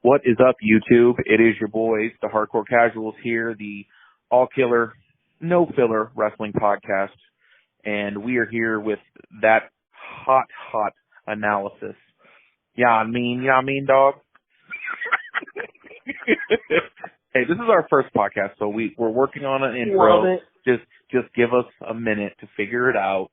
What is up, YouTube? It is your boys, the Hardcore Casuals here, the all-killer, no-filler wrestling podcast, and we are here with that hot analysis. Yeah, I mean, dog. Hey, this is our first podcast, so we're working on an intro. Love it. Just give us a minute to figure it out.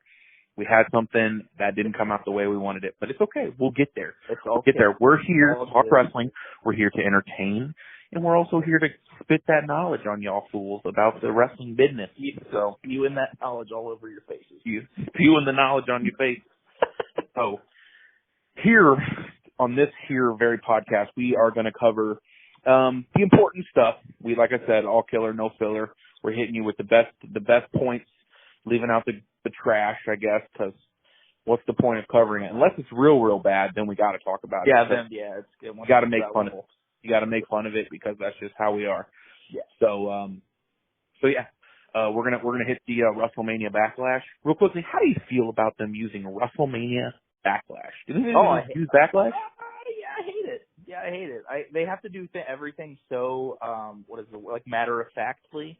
We had something that didn't come out the way we wanted it, but it's okay. We'll get there. We'll get there. We're here to talk wrestling. We're here to entertain, and we're also here to spit that knowledge on y'all fools about the wrestling business. So spewing that knowledge all over your faces. You spewing the knowledge on your face. So here on this here very podcast, we are going to cover the important stuff. We, like I said, all killer, no filler. We're hitting you with the best points, leaving out the trash, I guess, because what's the point of covering it? Unless it's real bad, then we got to talk about it. Then it's good. You got to make fun of it. You got to make fun of it because that's just how we are. Yeah. So we're gonna hit the WrestleMania Backlash real quickly. How do you feel about them using WrestleMania Backlash? Do they use Backlash? Yeah, I hate it. They have to do everything so matter of factly.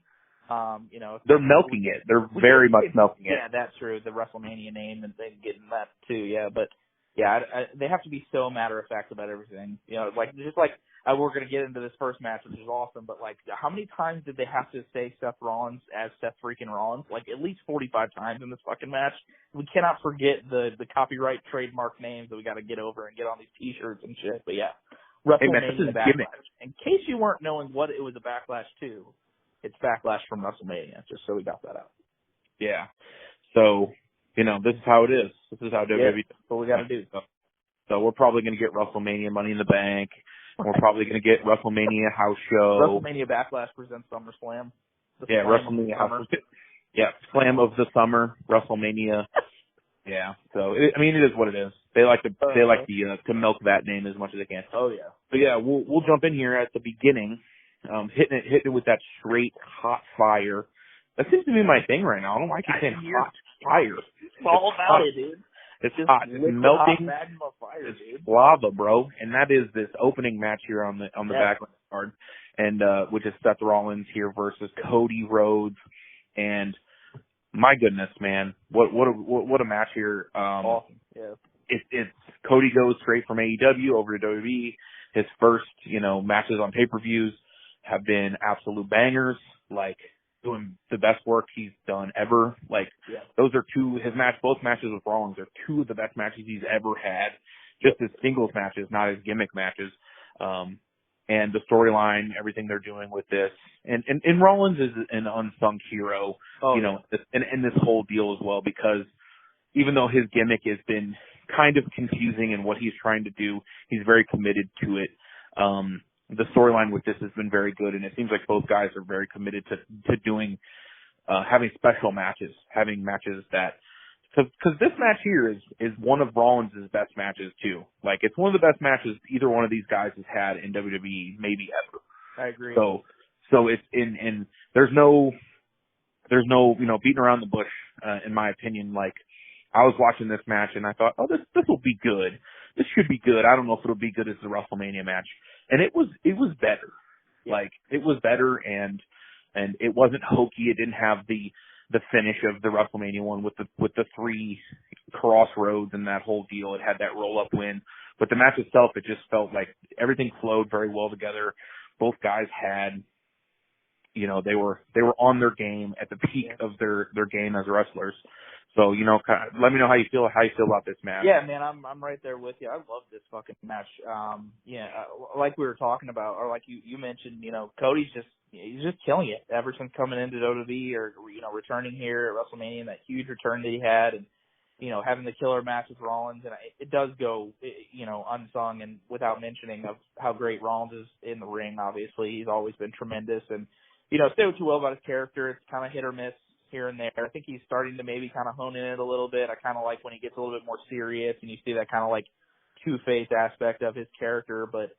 They're milking it. They're very much milking it. Yeah, that's true. The WrestleMania name and they getting that too. Yeah, but yeah, they have to be so matter of fact about everything. We're going to get into this first match, which is awesome. But how many times did they have to say Seth Rollins as Seth freaking Rollins? At least 45 times in this fucking match. We cannot forget the copyright trademark names that we got to get over and get on these T-shirts and shit. But yeah, WrestleMania Backlash. In case you weren't knowing what it was a backlash to. It's Backlash from WrestleMania, just so we got that out. Yeah. So, this is how it is. This is how WWE does what we got to do. So we're probably going to get WrestleMania Money in the Bank. And we're probably going to get WrestleMania House Show. WrestleMania Backlash presents SummerSlam. WrestleMania House Show. Yeah, Slam of the Summer, WrestleMania. Yeah. So, it is what it is. They like to milk that name as much as they can. Oh, yeah. So, yeah, we'll jump in here at the beginning. Hitting it with that straight hot fire. That seems to be my thing right now. I don't like you saying hot fire. It's all about it, dude. It's hot. It's melting. Magma fire, it's dude. lava, bro. And that is this opening match here on the Backlash card, and which is Seth Rollins here versus Cody Rhodes. And my goodness, man, what a match here. Awesome. Yeah. It's Cody goes straight from AEW over to WWE. His first, matches on pay-per-views have been absolute bangers, doing the best work he's done ever. Those are both matches with Rollins are two of the best matches he's ever had, just as singles matches, not as gimmick matches. And the storyline, everything they're doing with this. And Rollins is an unsung hero, in this whole deal as well, because even though his gimmick has been kind of confusing in what he's trying to do, he's very committed to it. The storyline with this has been very good, and it seems like both guys are very committed to doing, having special matches, having matches that, because this match here is one of Rollins' best matches too. It's one of the best matches either one of these guys has had in WWE, maybe ever. I agree. So it's in there's no beating around the bush, in my opinion. I was watching this match and I thought, oh, this will be good. This should be good. I don't know if it'll be good as the WrestleMania match. And it was better. Yeah. It was better and it wasn't hokey. It didn't have the finish of the WrestleMania one with the three crossroads and that whole deal. It had that roll up win. But the match itself, it just felt like everything flowed very well together. Both guys had, they were on their game at the peak of their game as wrestlers. So, let me know how you feel about this match. Yeah, man, I'm right there with you. I love this fucking match. Like we were talking about, or like you mentioned, Cody's he's just killing it ever since coming into WWE or, returning here at WrestleMania, that huge return that he had, and, having the killer match with Rollins. And it does go, unsung and without mentioning of how great Rollins is in the ring, obviously. He's always been tremendous. And, say what you will about his character, it's kind of hit or miss here and there. I think he's starting to maybe kind of hone in it a little bit. I kind of like when he gets a little bit more serious and you see that kind of two-faced aspect of his character. But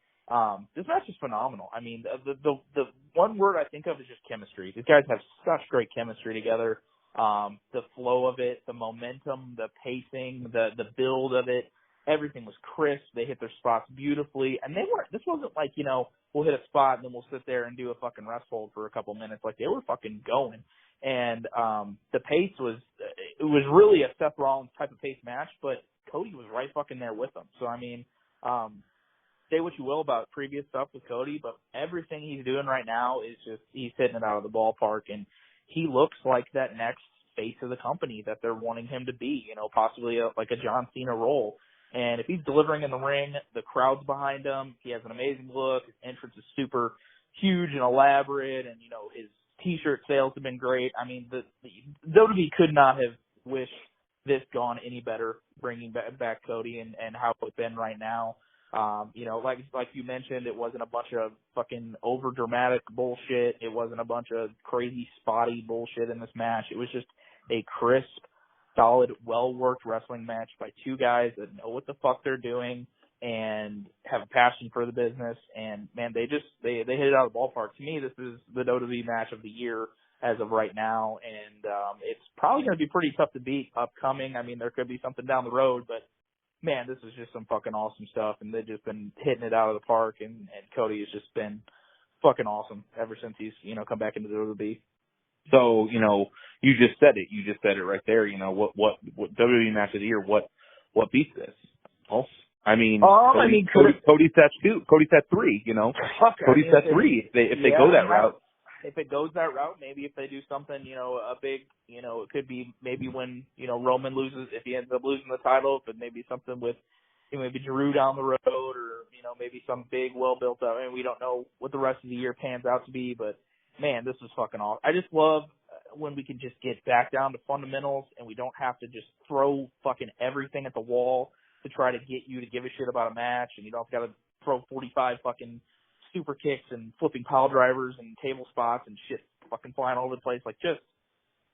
this match is phenomenal. I mean, the one word I think of is just chemistry. These guys have such great chemistry together. The flow of it, the momentum, the pacing, the build of it. Everything was crisp. They hit their spots beautifully. And this wasn't like, we'll hit a spot and then we'll sit there and do a fucking rest hold for a couple minutes. Like, they were fucking going. And the pace it was really a Seth Rollins type of pace match, but Cody was right fucking there with them. So, I mean, say what you will about previous stuff with Cody, but everything he's doing right now is just, he's hitting it out of the ballpark, and he looks like that next face of the company that they're wanting him to be, possibly like a John Cena role. And if he's delivering in the ring, the crowd's behind him, he has an amazing look, his entrance is super huge and elaborate, and, his T-shirt sales have been great. I mean, the WWE could not have wished this gone any better, bringing back Cody and how it's been right now. Like you mentioned, it wasn't a bunch of fucking over dramatic bullshit. It wasn't a bunch of crazy spotty bullshit in this match. It was just a crisp, solid, well-worked wrestling match by two guys that know what the fuck they're doing and have a passion for the business. And man, they hit it out of the ballpark. To me, this is the WWE match of the year as of right now. And, it's probably going to be pretty tough to beat upcoming. I mean, there could be something down the road, but man, this is just some fucking awesome stuff. And they've just been hitting it out of the park. And Cody has just been fucking awesome ever since he's, come back into the WWE. So, you just said it. You just said it right there. What WWE match of the year, what beats this? Well, I mean, Cody set 2. Cody set 3, Cody set 3 if they go that route. If it goes that route, maybe if they do something, a big, it could be maybe when, Roman loses, if he ends up losing the title, but maybe something with, maybe Drew down the road, or, maybe some big, well-built up. I mean, we don't know what the rest of the year pans out to be, but man, this is fucking awesome. I just love when we can just get back down to fundamentals and we don't have to just throw fucking everything at the wall to try to get you to give a shit about a match, and you don't have to throw 45 fucking super kicks and flipping pile drivers and table spots and shit fucking flying all over the place. Like, just,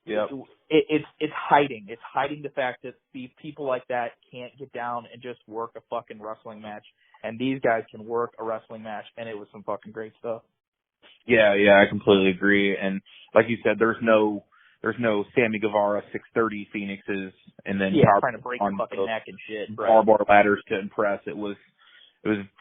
it's hiding. It's hiding the fact that these people like that can't get down and just work a fucking wrestling match. And these guys can work a wrestling match, and it was some fucking great stuff. Yeah, I completely agree. And like you said, there's no Sammy Guevara 630 Phoenixes and then trying to break your fucking neck and shit. Bar ladders to impress. It was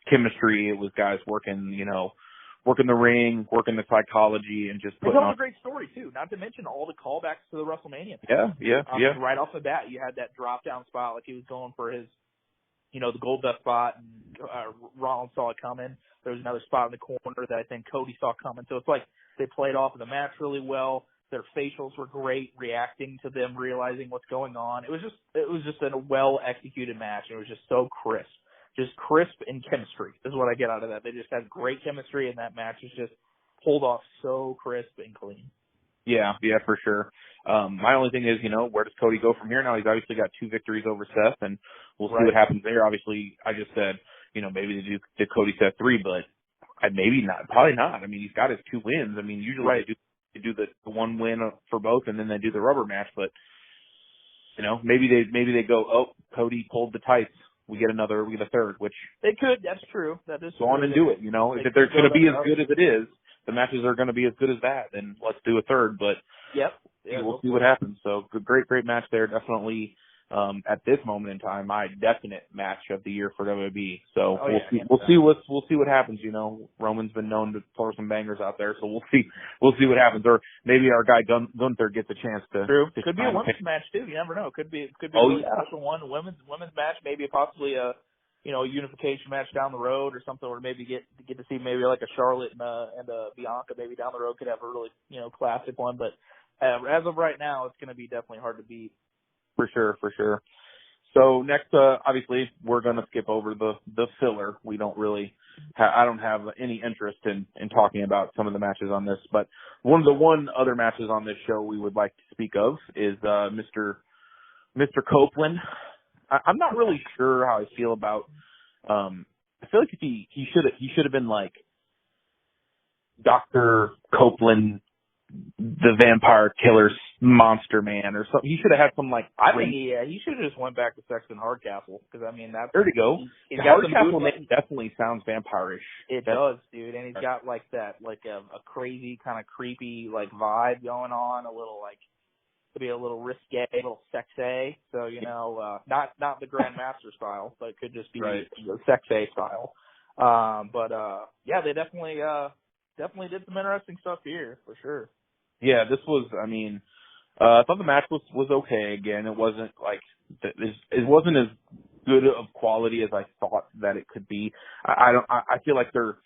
chemistry. It was guys working the ring, working the psychology, and just putting on a great story too. Not to mention all the callbacks to the WrestleMania. Yeah. Right off the bat, you had that drop down spot, like he was going for his, the gold dust spot, and Rollins saw it coming. There was another spot in the corner that I think Cody saw coming. So it's like they played off of the match really well. Their facials were great, reacting to them realizing what's going on. It was just a well executed match. It was just so crisp. Just crisp and chemistry is what I get out of that. They just had great chemistry, and that match was just pulled off so crisp and clean. Yeah, for sure. My only thing is, where does Cody go from here now? He's obviously got 2 victories over Seth, and we'll see what happens there. Obviously, I just said, maybe they do Cody Seth 3, but maybe not. Probably not. I mean, he's got his 2 wins. I mean, usually they do the 1 win for both, and then they do the rubber match. But maybe they go, oh, Cody pulled the tights. We get a third, which they could. That's true. That is go on and do it. If they're going to be as good as it is, the matches are going to be as good as that. Then let's do a third. But we'll see what happens. So great match there. Definitely at this moment in time, my definite match of the year for WWE. So we'll see what happens. Roman's been known to throw some bangers out there, so we'll see what happens. Or maybe our guy Gunther gets a chance to. True. Could be a women's match too. You never know. Could be a really special one. Women's match, maybe possibly a unification match down the road or something, or maybe get to see maybe like a Charlotte and a Bianca maybe down the road could have a really classic one. But as of right now, it's going to be definitely hard to beat. For sure. So next, obviously, we're going to skip over the filler. We don't really, I don't have any interest in talking about some of the matches on this, but one other matches on this show we would like to speak of is Mr. Copeland. I'm not really sure how I feel about. I feel like if he should have been like Dr. Copeland, the Vampire Killer Monster Man or something. He should have had some like. I think he should have just went back to Sexton Hardcastle, because I mean that's there to go. Hardcastle name definitely sounds vampirish. It does, dude, and he's got like that, like a crazy kind of creepy like vibe going on. A little like to be a little risque, a little sexy. So, you know, not the Grandmaster style, but it could just be the sexy style. Yeah, they definitely did some interesting stuff here, for sure. Yeah, this was, I mean, I thought the match was okay. Again, it wasn't like, it wasn't as good of quality as I thought that it could be. I feel like they're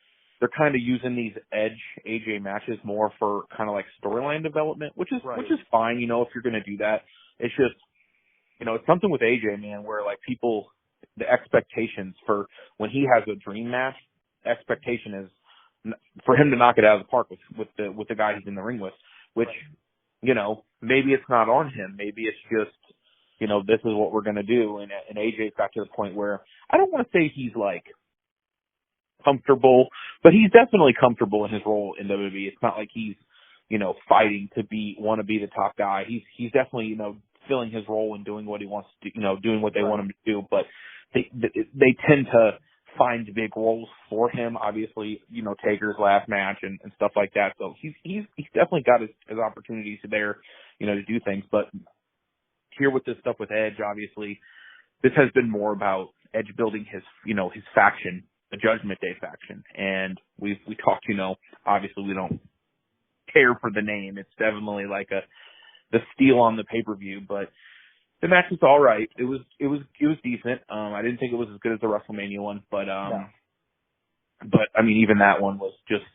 kind of using these Edge AJ matches more for kind of like storyline development, which is fine, you know, if you're going to do that. It's just, you know, it's something with AJ, man, where like people, the expectations for when he has a dream match, expectation is for him to knock it out of the park with the guy he's in the ring with, which, you know, maybe it's not on him. Maybe it's just, you know, this is what we're going to do. And AJ's got to the point where I don't want to say he's like comfortable, but he's definitely comfortable in his role in WWE. It's not like he's, you know, fighting to want to be the top guy. He's definitely, you know, filling his role and doing what he wants to, you know, doing what they want him to do. But they tend to find big roles for him. Obviously, you know, Taker's last match and stuff like that. So he's definitely got his opportunities there, you know, to do things. But here with this stuff with Edge, obviously, this has been more about Edge building his, you know, his faction, the Judgment Day faction. And we talked, you know, obviously we don't care for the name. It's definitely like the steal on the pay-per-view, but the match was all right. It was decent. I didn't think it was as good as the WrestleMania one, but but I mean, even that one was just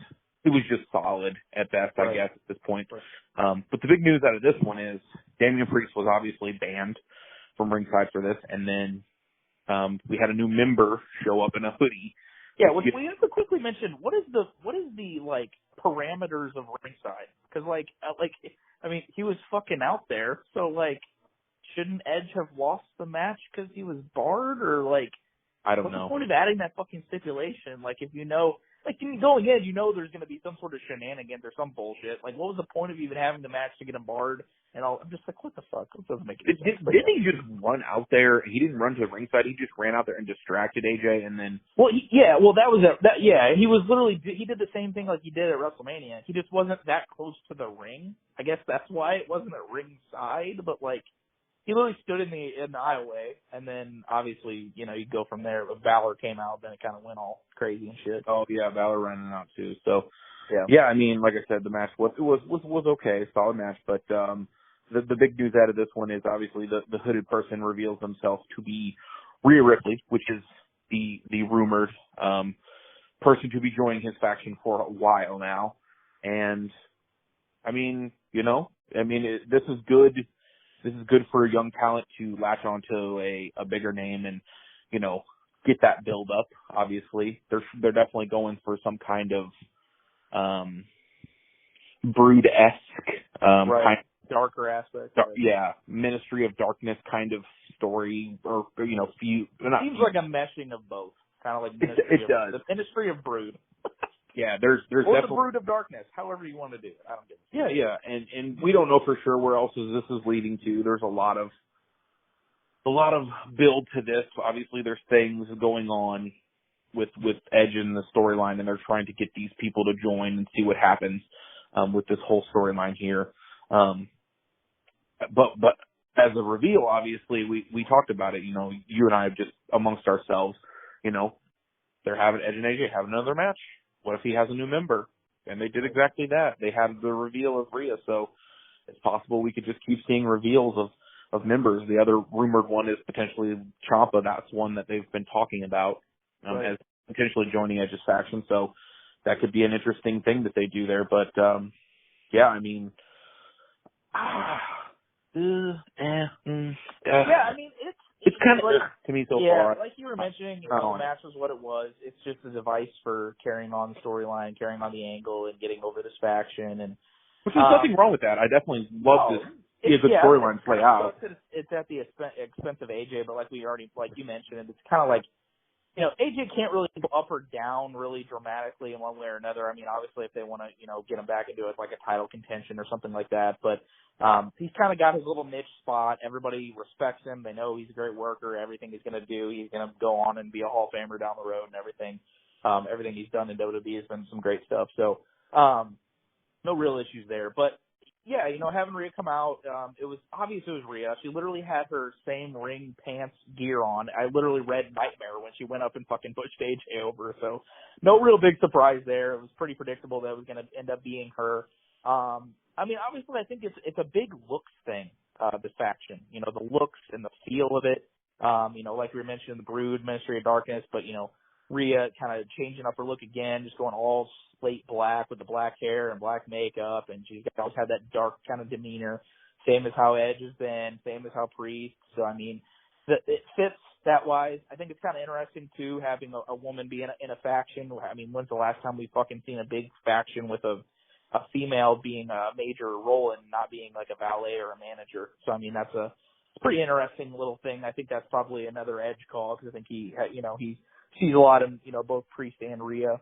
solid at best, I guess, at this point. But the big news out of this one is Damian Priest was obviously banned from ringside for this, and then we had a new member show up in a hoodie. Yeah, we have to quickly mention what is the like parameters of ringside? Because like I mean, he was fucking out there, so like, shouldn't Edge have lost the match because he was barred, or like, I don't know. What's the point of adding that fucking stipulation? Like, if you know, like, going in, you know there's going to be some sort of shenanigans or some bullshit. Like, what was the point of even having the match to get him barred? And I'm just like, what the fuck? It doesn't make any sense. Didn't he just run out there? He didn't run to the ringside. He just ran out there and distracted AJ, and then. Well, that was that. Yeah, he was literally he did the same thing like he did at WrestleMania. He just wasn't that close to the ring. I guess that's why it wasn't at ringside, but like. He literally stood in the aisleway, and then obviously, you know, you go from there. But Valor came out, then it kind of went all crazy and shit. Oh yeah, Valor ran out too. So yeah, I mean, like I said, the match was okay, solid match. But the big news out of this one is obviously the hooded person reveals themselves to be Rhea Ripley, which is the rumored person to be joining his faction for a while now. And I mean, you know, this is good. This is good for a young talent to latch onto a bigger name and, you know, get that build up. Obviously, they're definitely going for some kind of Brood-esque kind of darker aspect. Yeah, Ministry of Darkness kind of story, or you know, seems like a meshing of both, kind of like the Ministry of Brood. Yeah, there's or definitely the Brood of Darkness, however you want to do it. I don't get it. Yeah, and we don't know for sure where else this is leading to. There's a lot of build to this. Obviously, there's things going on with Edge in the storyline, and they're trying to get these people to join and see what happens with this whole storyline here. But as a reveal, obviously, we talked about it. You know, you and I have just amongst ourselves. You know, they're having Edge and AJ have another match. What if he has a new member? And they did exactly that. They had the reveal of Rhea, so it's possible we could just keep seeing reveals of members. The other rumored one is potentially Ciampa. That's one that they've been talking about as potentially joining Edge's faction. So that could be an interesting thing that they do there. But yeah, I mean, I mean, it's kind of to me so far. Yeah, like you were mentioning, the match was what it was. It's just a device for carrying on the storyline, carrying on the angle, and getting over this faction. And which is nothing wrong with that. I definitely love this. It's a storyline play out. It's at the expense of AJ, but like you mentioned, it's kind of like, you know, AJ can't really go up or down really dramatically in one way or another. I mean, obviously, if they want to, you know, get him back into it like a title contention or something like that, but he's kind of got his little niche spot. Everybody respects him. They know he's a great worker. Everything he's going to do, he's going to go on and be a Hall of Famer down the road and everything. Everything he's done in WWE has been some great stuff. So, no real issues there. But yeah, having Rhea come out, it was obvious it was Rhea. She literally had her same ring pants gear on. I literally read Nightmare when she went up and fucking pushed AJ over. So no real big surprise there. It was pretty predictable that it was going to end up being her. I mean, obviously, I think it's a big looks thing, this faction. The looks and the feel of it. Like we were mentioning, the Brood, Ministry of Darkness, but, Rhea kind of changing up her look again, just going all slate black with the black hair and black makeup, and she's always had that dark kind of demeanor, same as how Edge has been, same as how Priest. So, I mean, it fits that wise. I think it's kind of interesting, too, having a woman be in a faction. I mean, when's the last time we fucking seen a big faction with a female being a major role and not being like a valet or a manager? So, I mean, that's a pretty interesting little thing. I think that's probably another Edge call, because I think he sees a lot of, both Priest and Rhea.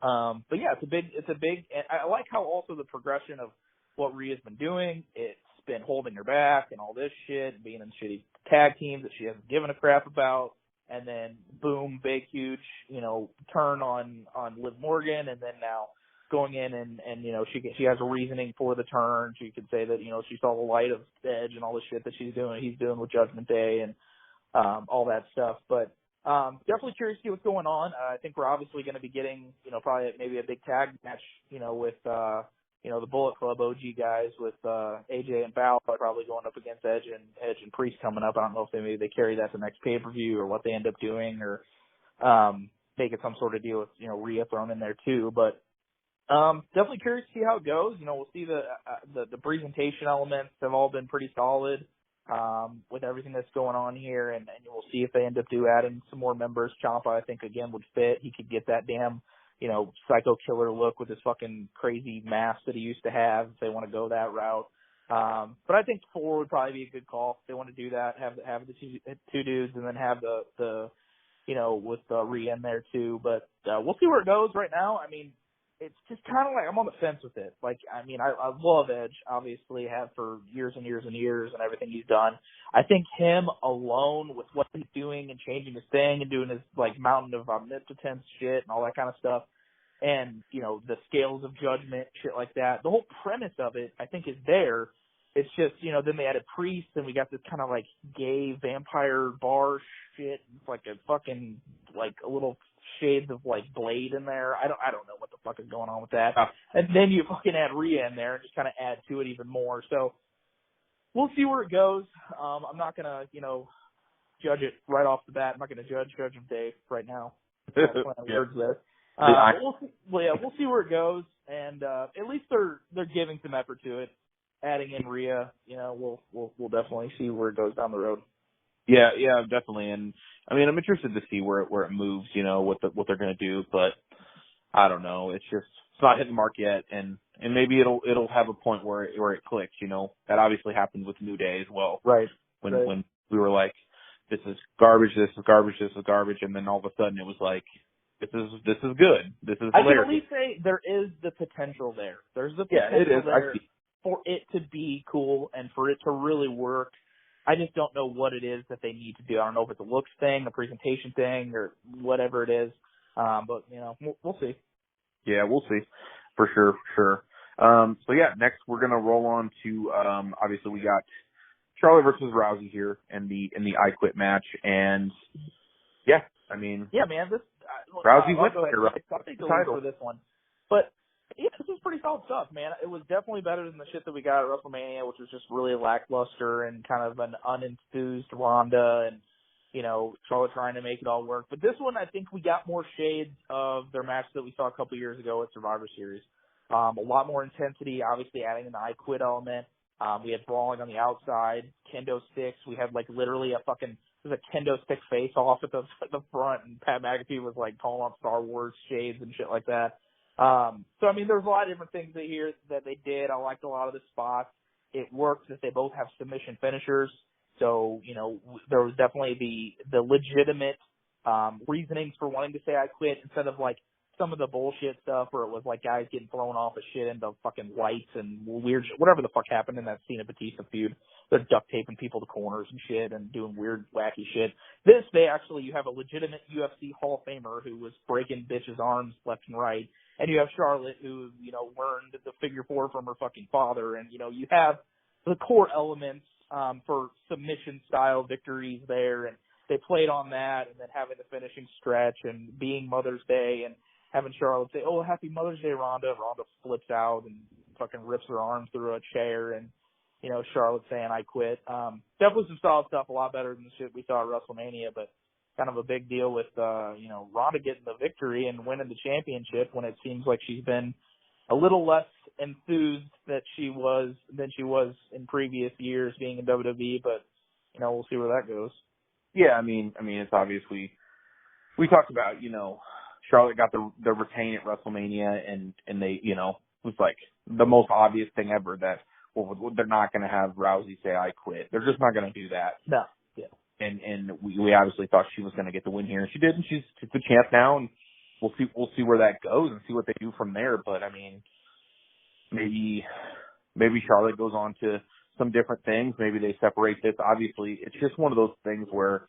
But yeah, it's a big, and I like how also the progression of what Rhea's been doing. It's been holding her back and all this shit, and being in shitty tag teams that she hasn't given a crap about. And then boom, big, huge, turn on Liv Morgan. And then now going in and she has a reasoning for the turn. She could say that, she saw the light of Edge and all the shit that he's doing with Judgment Day and, all that stuff. But, definitely curious to see what's going on. I think we're obviously going to be getting, probably maybe a big tag match, with, the Bullet Club OG guys with, AJ and Balor probably going up against Edge and Priest coming up. I don't know if maybe they carry that to the next pay-per-view or what they end up doing, or, make it some sort of deal with, Rhea thrown in there too. But, definitely curious to see how it goes. We'll see the presentation elements have all been pretty solid. With everything that's going on here, and we'll see if they end up adding some more members. Ciampa, I think, again, would fit. He could get that damn, psycho killer look with his fucking crazy mask that he used to have, if they want to go that route. But I think 4 would probably be a good call if they want to do that, have the two dudes, and then have the with Rhea in there too. But we'll see where it goes right now. I mean, it's just kind of like I'm on the fence with it. Like, I mean, I love Edge, obviously, have for years and years and years, and everything he's done. I think him alone with what he's doing and changing his thing and doing his, like, mountain of omnipotence shit and all that kind of stuff, and, the scales of judgment, shit like that, the whole premise of it, I think, is there. It's just, then they added Priest, and we got this kind of, like, gay vampire bar shit. It's like a fucking, like, a little shades of, like, Blade in there. I don't know what the fuck is going on with that. And then you fucking add Rhea in there and just kind of add to it even more. So we'll see where it goes. I'm not gonna, judge it right off the bat. I'm not gonna judge Judgment Day right now. Words there. We'll see where it goes, and at least they're giving some effort to it. Adding in Rhea, we'll definitely see where it goes down the road. Yeah, definitely. And I mean, I'm interested to see where it moves, what they're going to do, but I don't know. It's not hitting the mark yet, and maybe it'll have a point where it clicks. That obviously happened with New Day as well. Right. When we were like, this is garbage, this is garbage, this is garbage, and then all of a sudden it was like, this is good. This is hilarious. I can at least say there is the potential there. There's the potential it is. there for it to be cool and for it to really work. I just don't know what it is that they need to do. I don't know if it's a looks thing, a presentation thing, or whatever it is. But, we'll see. Yeah, we'll see. For sure. So yeah, next we're going to roll on to, obviously we got Charlotte versus Rousey here in the I Quit match. And yeah, I mean. Yeah, man, Rousey went I'll take the lead for this one. But yeah, this was pretty solid stuff, man. It was definitely better than the shit that we got at WrestleMania, which was just really lackluster and kind of an unenthused Ronda and, Charlotte trying to make it all work. But this one, I think we got more shades of their match that we saw a couple years ago at Survivor Series. A lot more intensity, obviously adding in the I Quit element. We had brawling on the outside, kendo sticks. We had, like, literally a kendo stick face off at the front, and Pat McAfee was, like, calling on Star Wars shades and shit like that. So, I mean, there's a lot of different things here that they did. I liked a lot of the spots. It worked that they both have submission finishers. So, there was definitely the legitimate, reasonings for wanting to say I quit instead of, like, some of the bullshit stuff where it was like guys getting thrown off of shit into fucking lights and weird shit, whatever the fuck happened in that Cena Batista feud. They're duct taping people to corners and shit and doing weird, wacky shit. You have a legitimate UFC Hall of Famer who was breaking bitches' arms left and right and you have Charlotte who, learned the figure four from her fucking father, and, you have the core elements, for submission style victories there, and they played on that, and then having the finishing stretch and being Mother's Day and having Charlotte say, "Oh, happy Mother's Day, Ronda." Ronda flips out and fucking rips her arm through a chair, and, Charlotte saying, "I quit." Definitely some solid stuff, a lot better than the shit we saw at WrestleMania, but kind of a big deal with, Ronda getting the victory and winning the championship when it seems like she's been a little less enthused than she was in previous years being in WWE, but, we'll see where that goes. Yeah, I mean, it's obvious we talked about, Charlotte got the retain at WrestleMania, and they, it was like the most obvious thing ever that, well, they're not going to have Rousey say, "I quit." They're just not going to do that. No. Yeah. And we obviously thought she was going to get the win here, and she did, and she's the champ now, and we'll see where that goes and see what they do from there. But I mean, maybe Charlotte goes on to some different things. Maybe they separate this. Obviously, it's just one of those things where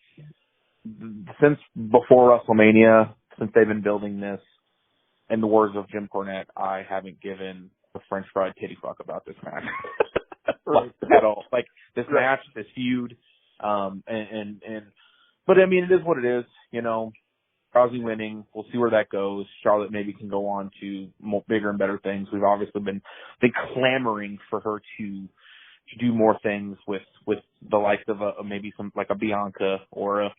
since before WrestleMania, since they've been building this, in the words of Jim Cornette, I haven't given a French fried kitty fuck about this match. Right. At all. Like, this match, this feud, but I mean, it is what it is, Rousey winning. We'll see where that goes. Charlotte maybe can go on to bigger and better things. We've obviously been clamoring for her to do more things with the likes of maybe some, like a Bianca or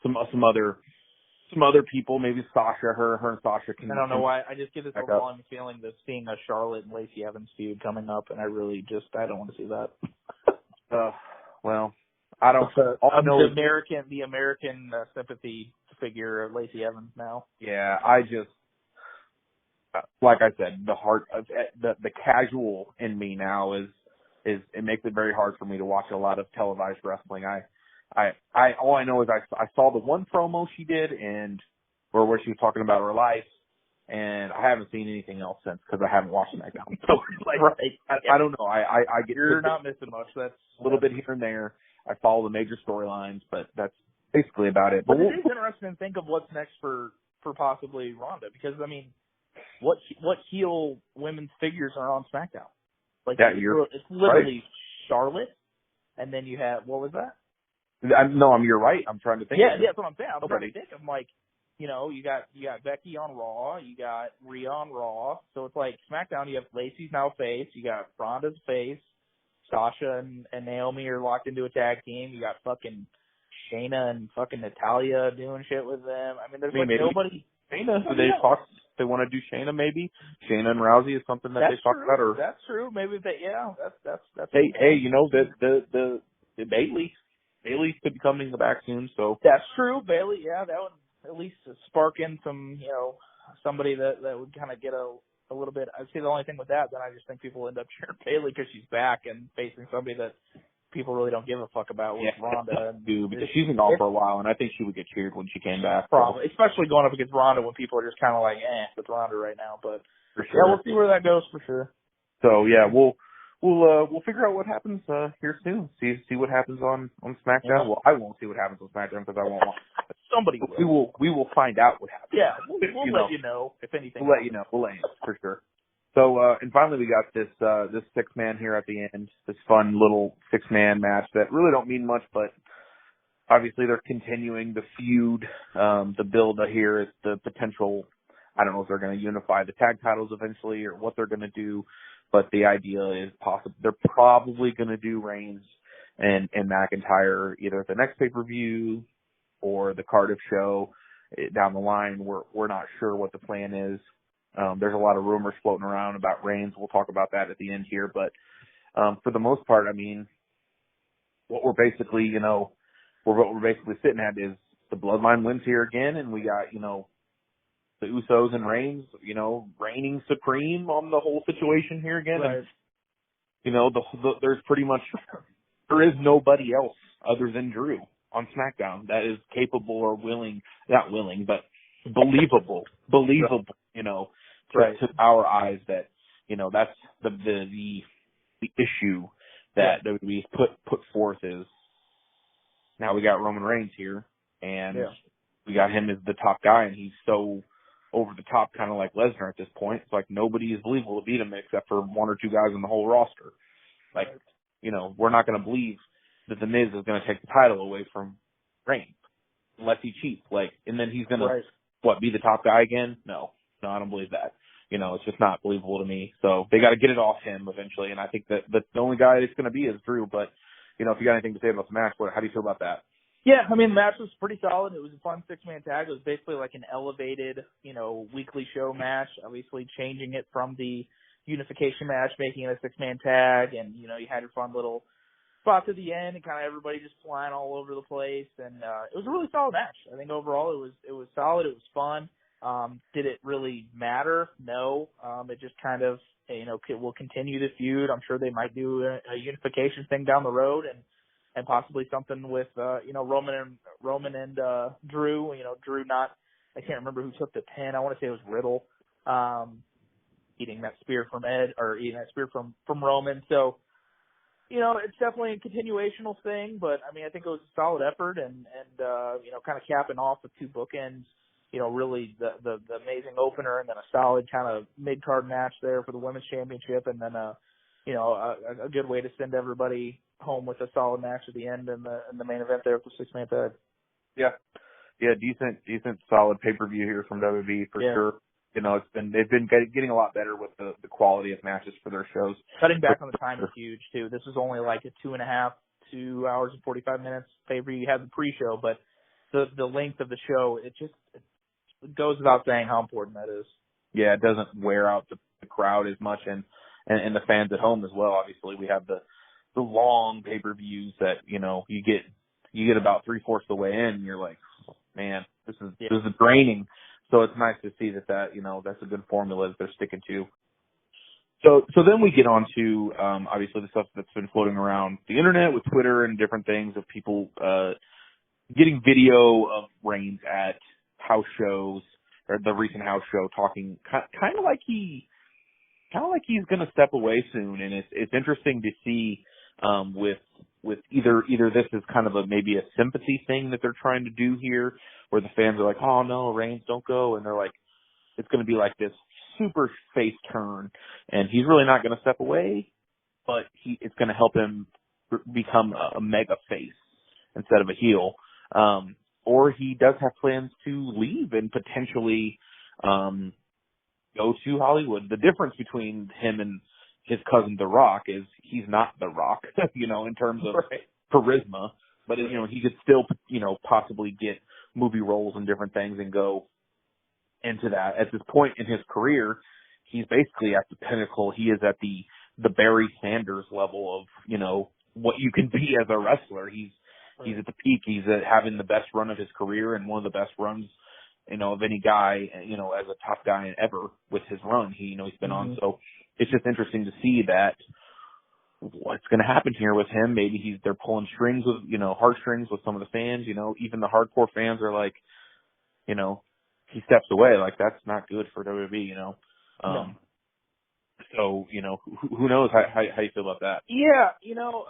some other people, maybe Sasha. Her and Sasha can. I don't know why. I just get this overwhelming feeling that seeing a Charlotte and Lacey Evans feud coming up, and I don't want to see that. Well, I don't. All I know the American sympathy figure of Lacey Evans now. Yeah, I just, like I said, the heart of the casual in me now is it makes it very hard for me to watch a lot of televised wrestling. All I know is I saw the one promo she did where she was talking about her life, and I haven't seen anything else since because I haven't watched SmackDown. So I don't know. I get you're not missing much. That's a little bit here and there. I follow the major storylines, but that's basically about it. But it is interesting to think of what's next for possibly Ronda, because I mean, what heel women's figures are on SmackDown? Like it's literally right. Charlotte, and then you have, what was that? You're right. I'm trying to think. Yeah, that's what I'm saying. I'm trying to think. I'm like, you got Becky on Raw, you got Rhea on Raw, so it's like SmackDown. You have Lacey's now face, you got Ronda's face, Sasha and Naomi are locked into a tag team. You got fucking Shayna and fucking Natalya doing shit with them. I mean, there's nobody. Shayna, they want to do Shayna maybe. Shayna and Rousey is something that they talked about. Or that's true. Maybe that's. Hey, the Bailey could be coming back soon. So that's true. Bailey, yeah, that would at least spark in some, somebody that would kind of get a little bit. I'd say the only thing with that, then I just think people end up cheering Bailey because she's back and facing somebody that people really don't give a fuck about with Ronda. Because she's been gone for a while, and I think she would get cheered when she came back. Probably, especially going up against Ronda when people are just kind of like, with Ronda right now. But for sure. Yeah, we'll see where that goes for sure. So yeah, we'll figure out what happens here soon. See what happens on SmackDown. Yeah. Well, I won't see what happens on SmackDown because I won't want. Somebody will. We will find out what happens. Yeah, we'll let you know if anything. We'll let you know. We'll let you know for sure. So, and finally we got this 6-man here at the end, this fun little 6-man match that really don't mean much, but obviously they're continuing the feud. The build here is the potential, I don't know if they're going to unify the tag titles eventually or what they're going to do, but the idea is possible. They're probably going to do Reigns and McIntyre either at the next pay-per-view or the Cardiff show down the line. We're not sure what the plan is. There's a lot of rumors floating around about Reigns. We'll talk about that at the end here. But for the most part, I mean, what we're basically, what we're basically sitting at is the Bloodline wins here again, and we got, the Usos and Reigns, reigning supreme on the whole situation here again. Right. And, there's pretty much, there is nobody else other than Drew on SmackDown that is capable or not willing, but believable, right. to our eyes that, that's the issue that WWE put forth is now we got Roman Reigns here and we got him as the top guy and he's so over the top, kind of like Lesnar at this point. It's like nobody is believable to beat him except for one or two guys on the whole roster. Like, you know, we're not going to believe that the Miz is going to take the title away from Reigns unless he cheats. Like, and then he's going to, be the top guy again? No, I don't believe that. You know, it's just not believable to me. So they got to get it off him eventually. And I think that the only guy it's going to be is Drew. But, you know, if you got anything to say about the match, how do you feel about that? Yeah, I mean, the match was pretty solid. It was a fun six-man tag. It was basically like an elevated, you know, weekly show match, obviously changing it from the unification match, making it a six-man tag. And, you know, you had your fun little spots at the end and kind of everybody just flying all over the place. And it was a really solid match. I think overall it was solid. It was fun. Did it really matter? No. It just kind of, you know, will continue the feud. I'm sure they might do a unification thing down the road and possibly something with, you know, Roman and Drew. You know, Drew I can't remember who took the pin. I want to say it was Riddle, eating that spear from Ed, or eating that spear from Roman. So, you know, it's definitely a continuational thing, but I mean, I think it was a solid effort and you know, kind of capping off with two bookends. You know, really the amazing opener and then a solid kind of mid-card match there for the women's championship, and then you know, a good way to send everybody home with a solid match at the end and the main event there with the six-man tag. Yeah, decent solid pay-per-view here from WWE for sure. You know, they've been getting a lot better with the quality of matches for their shows. Cutting back on the time is huge too. This was only like a 2 hours and 45 minutes pay-per-view. You had the pre-show, but the length of the show, it goes without saying how important that is. Yeah, it doesn't wear out the crowd as much and the fans at home as well. Obviously, we have the long pay-per-views that, you know, you get about 3/4 the way in and you're like, man, this is draining. So it's nice to see that, you know, that's a good formula that they're sticking to. So then we get on to, obviously the stuff that's been floating around the internet with Twitter and different things of people, getting video of Reigns at house shows or the recent house show talking kind of like he's going to step away soon. And it's interesting to see, with either this is kind of maybe a sympathy thing that they're trying to do here where the fans are like, oh no, Reigns, don't go. And they're like, it's going to be like this super face turn and he's really not going to step away, but it's going to help him become a mega face instead of a heel. Or he does have plans to leave and potentially, go to Hollywood. The difference between him and his cousin The Rock is he's not The Rock, you know, in terms of charisma, but you know, he could still, you know, possibly get movie roles and different things and go into that. At this point in his career, he's basically at the pinnacle. He is at the Barry Sanders level of, you know, what you can be as a wrestler. He's at the peak. He's having the best run of his career and one of the best runs, you know, of any guy, you know, as a top guy ever with his run. He's been on. So it's just interesting to see that what's going to happen here with him. Maybe they're pulling strings with, you know, heartstrings with some of the fans, you know, even the hardcore fans are like, you know, he steps away. Like that's not good for WWE, you know? No. So, you know, who knows how you feel about that? Yeah. You know,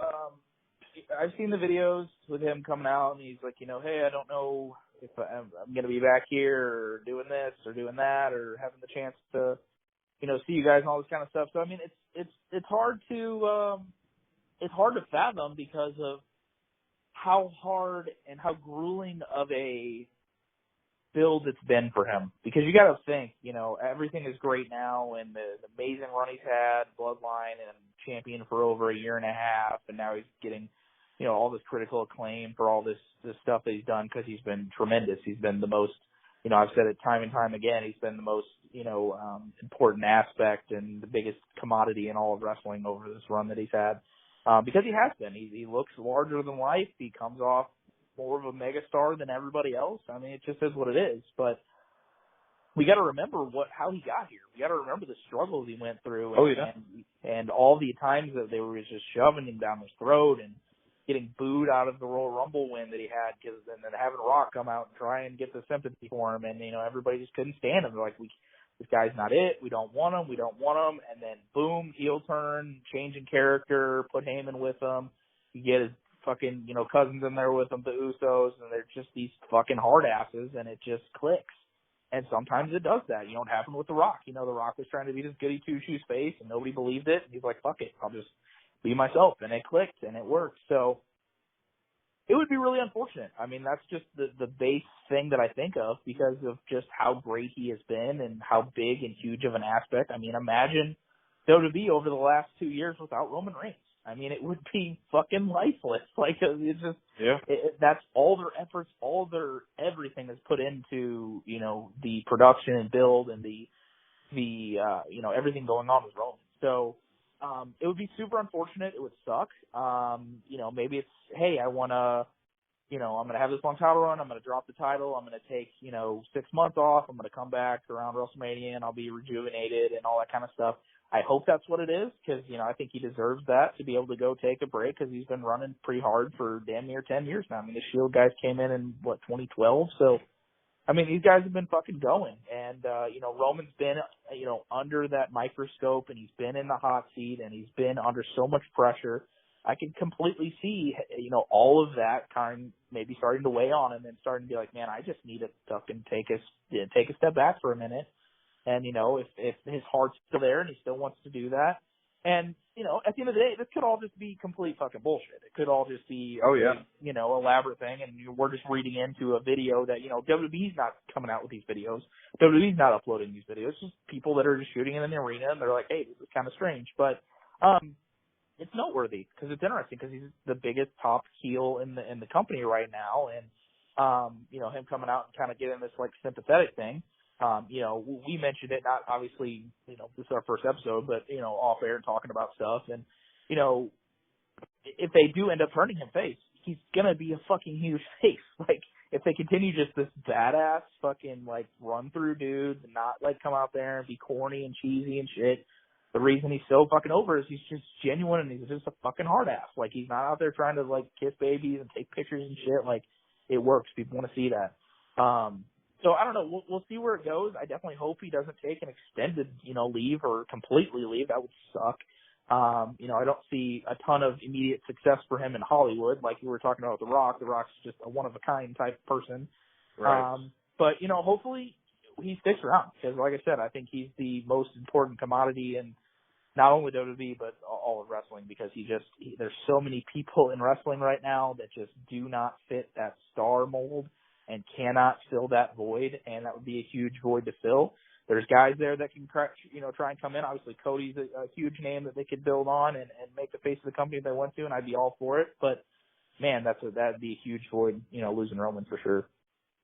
I've seen the videos with him coming out and he's like, you know, hey, I don't know if I'm going to be back here or doing this or doing that or having the chance to, you know, see you guys and all this kind of stuff. So, I mean, it's hard to fathom because of how hard and how grueling of a build it's been for him. Because you got to think, you know, everything is great now and the amazing run he's had, Bloodline and champion for over a year and a half, and now he's getting, you know, all this critical acclaim for all this stuff that he's done because he's been tremendous. He's been the most, you know, I've said it time and time again, he's been the most, you know, important aspect and the biggest commodity in all of wrestling over this run that he's had. Because he has been. He looks larger than life. He comes off more of a megastar than everybody else. I mean, it just is what it is. But we got to remember how he got here. We got to remember the struggles he went through. And all the times that they were just shoving him down his throat and getting booed out of the Royal Rumble win that he had, and then having Rock come out and try and get the sympathy for him, and you know everybody just couldn't stand him. They're like, this guy's not it. We don't want him. And then boom, heel turn, change in character, put Heyman with him. You get his fucking, you know, cousins in there with him, the Usos, and they're just these fucking hard asses, and it just clicks. And sometimes it does that. You know, it happened with The Rock. You know, The Rock was trying to be this goody two-shoes face, and nobody believed it. And he's like, fuck it, I'll just be myself. And it clicked, and it worked. So it would be really unfortunate. I mean, that's just the base thing that I think of because of just how great he has been and how big and huge of an aspect. I mean, imagine WWE over the last 2 years without Roman Reigns. I mean, it would be fucking lifeless. Like, it's just, that's all their efforts, all their everything is put into, you know, the production and build and the you know, everything going on with Roman. So, it would be super unfortunate. It would suck. You know, maybe it's, hey, I want to, you know, I'm going to have this long title run. I'm going to drop the title. I'm going to take, you know, 6 months off. I'm going to come back around WrestleMania and I'll be rejuvenated and all that kind of stuff. I hope that's what it is because, you know, I think he deserves that to be able to go take a break because he's been running pretty hard for damn near 10 years now. I mean, the Shield guys came in 2012? So, I mean, these guys have been fucking going. And, you know, Roman's been, you know, under that microscope and he's been in the hot seat and he's been under so much pressure. I can completely see, you know, all of that kind maybe starting to weigh on him and starting to be like, man, I just need to fucking take a step back for a minute. And, you know, if his heart's still there and he still wants to do that. And, you know, at the end of the day, this could all just be complete fucking bullshit. It could all just be, you know, elaborate thing. And we're just reading into a video that, you know, WWE's not coming out with these videos. WWE's not uploading these videos. It's just people that are just shooting in the arena and they're like, hey, this is kind of strange. But, it's noteworthy because it's interesting because he's the biggest top heel in the company right now. And, you know, him coming out and kind of getting this like sympathetic thing. You know, we mentioned it, not obviously, you know, this is our first episode, but, you know, off air and talking about stuff. And, you know, if they do end up turning him face, he's going to be a fucking huge face. Like, if they continue just this badass fucking, like, run-through dude and not, like, come out there and be corny and cheesy and shit, the reason he's so fucking over is he's just genuine and he's just a fucking hard ass. Like, he's not out there trying to, like, kiss babies and take pictures and shit. Like, it works. People want to see that. So I don't know. We'll see where it goes. I definitely hope he doesn't take an extended, you know, leave or completely leave. That would suck. You know, I don't see a ton of immediate success for him in Hollywood, like you were talking about with The Rock. The Rock's just a one of a kind type person. Right. But you know, hopefully he sticks around because, like I said, I think he's the most important commodity in not only WWE but all of wrestling because there's so many people in wrestling right now that just do not fit that star mold and cannot fill that void, and that would be a huge void to fill. There's guys there that can, you know, try and come in. Obviously, Cody's a huge name that they could build on and make the face of the company if they want to, and I'd be all for it. But, man, that'd be a huge void, you know, losing Roman for sure.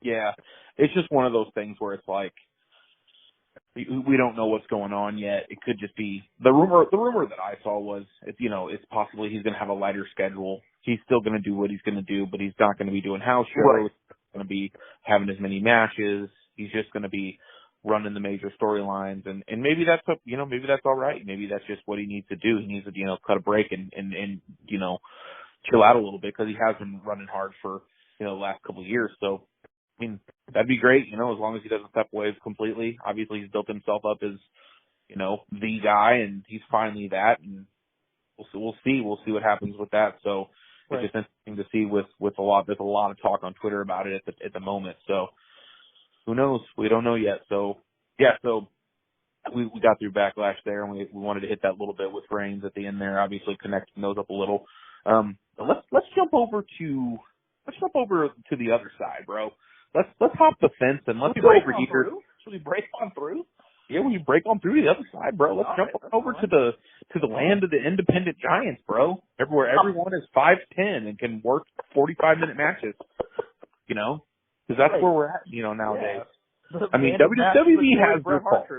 Yeah. It's just one of those things where it's like, we don't know what's going on yet. It could just be the rumor that I saw was, you know, it's possibly he's going to have a lighter schedule. He's still going to do what he's going to do, but he's not going to be doing house shows. Right. Going to be having as many matches. He's just going to be running the major storylines, and maybe that's maybe that's all right. Maybe that's just what he needs to do. He needs to, you know, cut a break and you know, chill out a little bit because he has been running hard for, you know, the last couple of years. So, I mean, that'd be great, you know, as long as he doesn't step away completely. Obviously, he's built himself up as, you know, the guy, and he's finally that, and we'll see what happens with that. So. Right. It's just interesting to see with there's a lot of talk on Twitter about it at the moment. So who knows? We don't know yet. So yeah, so we got through Backlash there, and we wanted to hit that little bit with Reigns at the end there, obviously connecting those up a little. But let's jump over to the other side, bro. Let's hop the fence and let's go over here. Should we break on through? Yeah, when you break on through to the other side, bro, let's jump over to the land of the independent giants, bro. Everyone is 5'10" and can work 45-minute matches, you know, because that's where we're at, you know, nowadays. Yeah. I mean, WWE has their faults.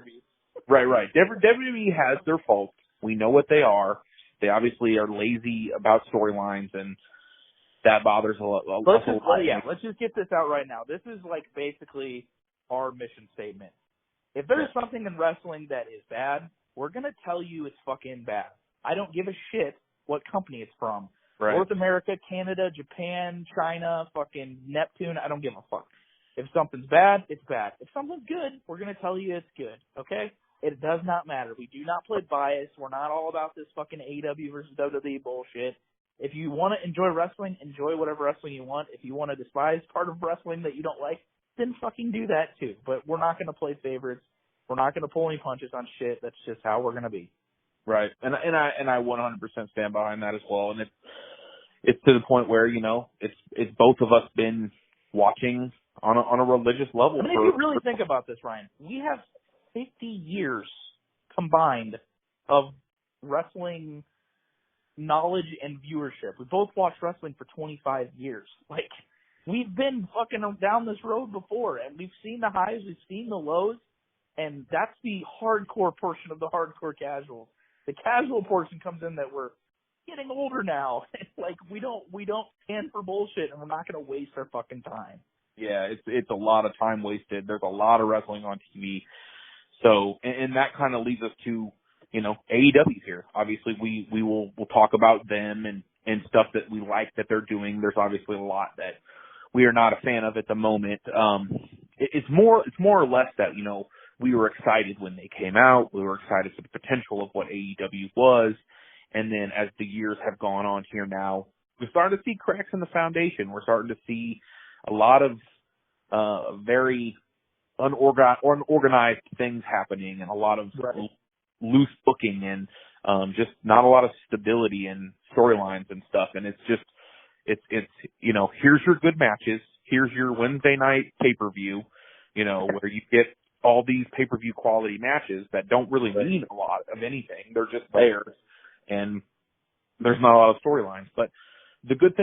Right. WWE has their faults. We know what they are. They obviously are lazy about storylines, and that bothers a lot. Let's just get this out right now. This is like basically our mission statement. If there's something in wrestling that is bad, we're going to tell you it's fucking bad. I don't give a shit what company it's from. Right. North America, Canada, Japan, China, fucking Neptune, I don't give a fuck. If something's bad, it's bad. If something's good, we're going to tell you it's good, okay? It does not matter. We do not play bias. We're not all about this fucking AEW versus WWE bullshit. If you want to enjoy wrestling, enjoy whatever wrestling you want. If you want to despise part of wrestling that you don't like, then fucking do that too. But we're not going to play favorites. We're not going to pull any punches on shit. That's just how we're going to be. Right. And I 100% stand behind that as well. And it's to the point where, you know, it's both of us been watching on a religious level. I mean, if you really think about this, Ryan, we have 50 years combined of wrestling knowledge and viewership. We both watched wrestling for 25 years. Like, we've been fucking down this road before, and we've seen the highs, we've seen the lows, and that's the hardcore portion of the hardcore casuals. The casual portion comes in that we're getting older now. Like, we don't stand for bullshit, and we're not going to waste our fucking time. Yeah, it's a lot of time wasted. There's a lot of wrestling on TV. So, and that kind of leads us to, you know, AEW here. Obviously, we'll talk about them and stuff that we like that they're doing. There's obviously a lot that we are not a fan of at the moment. It's more or less that, you know, we were excited when they came out. We were excited for the potential of what AEW was. And then as the years have gone on here now, we're starting to see cracks in the foundation. We're starting to see a lot of very unorganized things happening and a lot of loose booking and just not a lot of stability in storylines and stuff. And it's you know, here's your good matches. Here's your Wednesday night pay-per-view, you know, where you get all these pay-per-view quality matches that don't really mean a lot of anything. They're just there, and there's not a lot of storylines. But the good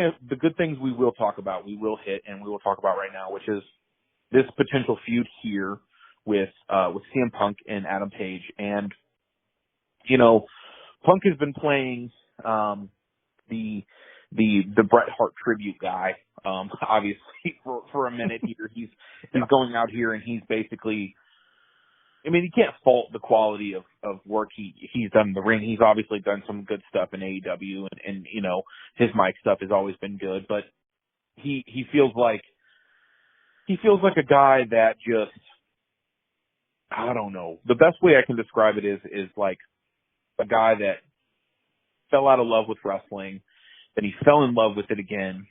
things we will talk about, we will hit, and we will talk about right now, which is this potential feud here with CM Punk and Adam Page. And, you know, Punk has been playing the Bret Hart tribute guy, obviously for a minute here. He's going out here and he's basically, I mean, you can't fault the quality of work he's done in the ring. He's obviously done some good stuff in AEW and you know, his mic stuff has always been good, but he feels like a guy that just, I don't know. The best way I can describe it is like a guy that fell out of love with wrestling, then he fell in love with it again,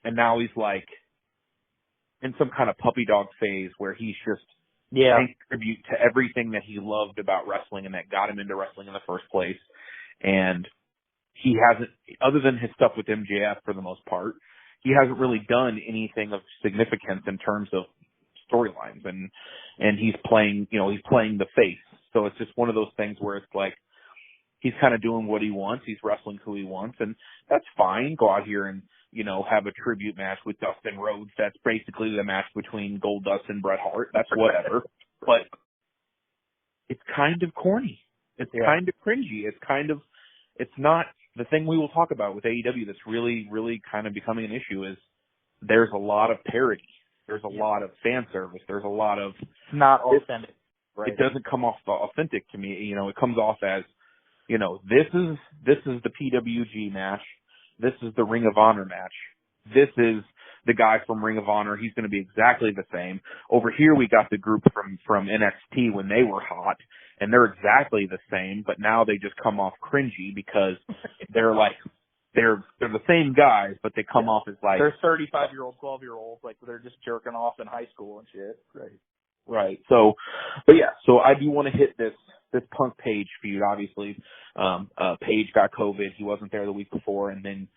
and now he's like in some kind of puppy dog phase where he's just paying tribute to everything that he loved about wrestling and that got him into wrestling in the first place. And he hasn't, other than his stuff with MJF for the most part, he hasn't really done anything of significance in terms of storylines. And he's playing, you know, he's playing the face. So it's just one of those things where it's like, he's kind of doing what he wants. He's wrestling who he wants, and that's fine. Go out here and, you know, have a tribute match with Dustin Rhodes. That's basically the match between Goldust and Bret Hart. That's whatever. But it's kind of corny. It's kind of cringy. It's not the thing we will talk about with AEW that's really, really kind of becoming an issue is there's a lot of parody. There's a lot of fan service. There's a lot of not authentic. Right. It doesn't come off authentic to me. You know, it comes off as, you know, this is the PWG match. This is the Ring of Honor match. This is the guy from Ring of Honor. He's going to be exactly the same. Over here, we got the group from NXT when they were hot, and they're exactly the same, but now they just come off cringy because they're like, they're the same guys, but they come off as like... They're 35-year-old, 12-year-olds, like they're just jerking off in high school and shit. Right. So, but yeah, so I do want to hit this Punk Page feud. Obviously, Page got COVID. He wasn't there the week before, and then,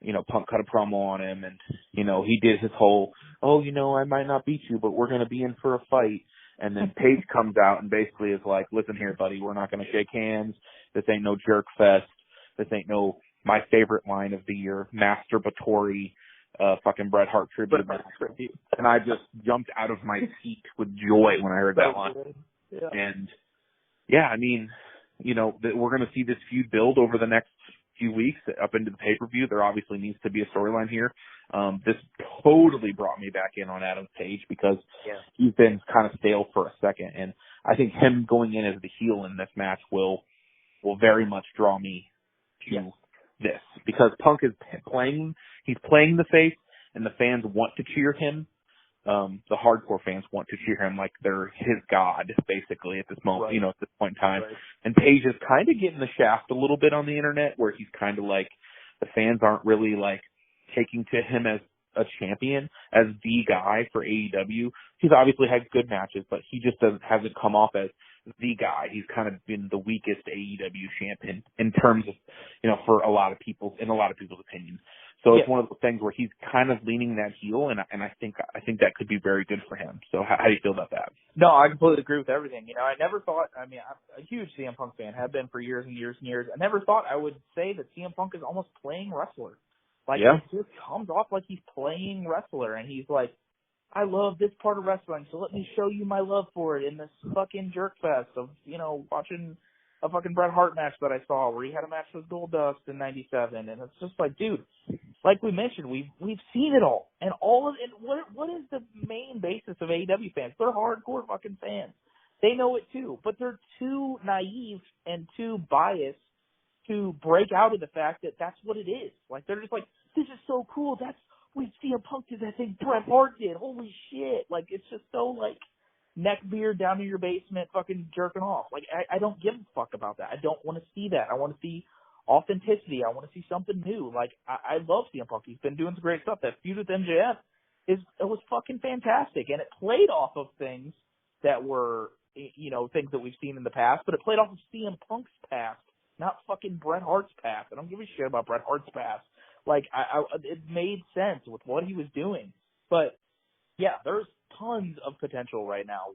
you know, Punk cut a promo on him, and, you know, he did his whole, oh, you know, I might not beat you, but we're going to be in for a fight. And then Page comes out and basically is like, listen here, buddy, we're not going to shake hands. This ain't no jerk fest. This ain't no, my favorite line of the year, masturbatory, fucking Bret Hart tribute. And I just jumped out of my seat with joy when I heard that line. Yeah. And yeah, I mean, you know, we're going to see this feud build over the next few weeks up into the pay-per-view. There obviously needs to be a storyline here. This totally brought me back in on Adam Page because he's been kind of stale for a second. And I think him going in as the heel in this match will very much draw me to this because Punk is he's playing the face and the fans want to cheer him. The hardcore fans want to cheer him like they're his god, basically, at this moment, you know, at this point in time. Right. And Page is kind of getting the shaft a little bit on the internet where he's kind of like, the fans aren't really like taking to him as a champion, as the guy for AEW. He's obviously had good matches, but he just hasn't come off as the guy. He's kind of been the weakest AEW champion in terms of, for a lot of people's opinions. So it's one of those things where he's kind of leaning that heel, and I think that could be very good for him. So how do you feel about that? No, I completely agree with everything. I never thought, I'm a huge CM Punk fan, have been for years and years and years. I never thought I would say that CM Punk is almost playing wrestler. Like, it just comes off like he's playing wrestler, and he's like, I love this part of wrestling, so let me show you my love for it in this fucking jerk fest of, watching a fucking Bret Hart match that I saw where he had a match with Goldust in '97, and it's just like, dude, like we mentioned, we've seen it all, and all of it. What is the main basis of AEW fans? They're hardcore fucking fans. They know it too, but they're too naive and too biased to break out of the fact that that's what it is. Like, they're just like, this is so cool. That's what CM Punk did. That thing Bret Hart did. Holy shit! Like, it's just so like neck beard down in your basement, fucking jerking off. Like, I don't give a fuck about that. I don't want to see that. I want to see authenticity. I want to see something new. Like, I love CM Punk. He's been doing some great stuff. That feud with MJF it was fucking fantastic, and it played off of things that were, things that we've seen in the past, but it played off of CM Punk's past, not fucking Bret Hart's past. I don't give a shit about Bret Hart's past. Like, it made sense with what he was doing. But yeah, there's tons of potential right now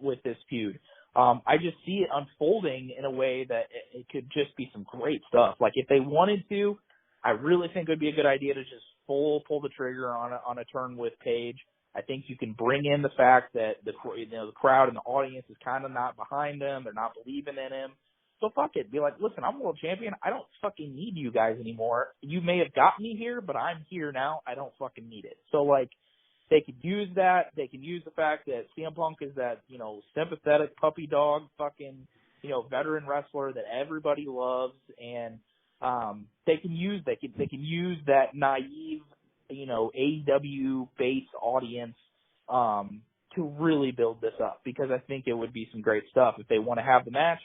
with this feud. I just see it unfolding in a way that it could just be some great stuff. Like, if they wanted to, I really think it would be a good idea to just pull the trigger on a turn with Paige. I think you can bring in the fact that the crowd and the audience is kind of not behind him. They're not believing in him. So fuck it. Be like, listen, I'm world champion. I don't fucking need you guys anymore. You may have got me here, but I'm here now. I don't fucking need it. So, like, they could use that. They can use the fact that CM Punk is that, sympathetic puppy dog fucking, veteran wrestler that everybody loves, and they can use that naive, AEW base audience to really build this up, because I think it would be some great stuff. If they want to have the match,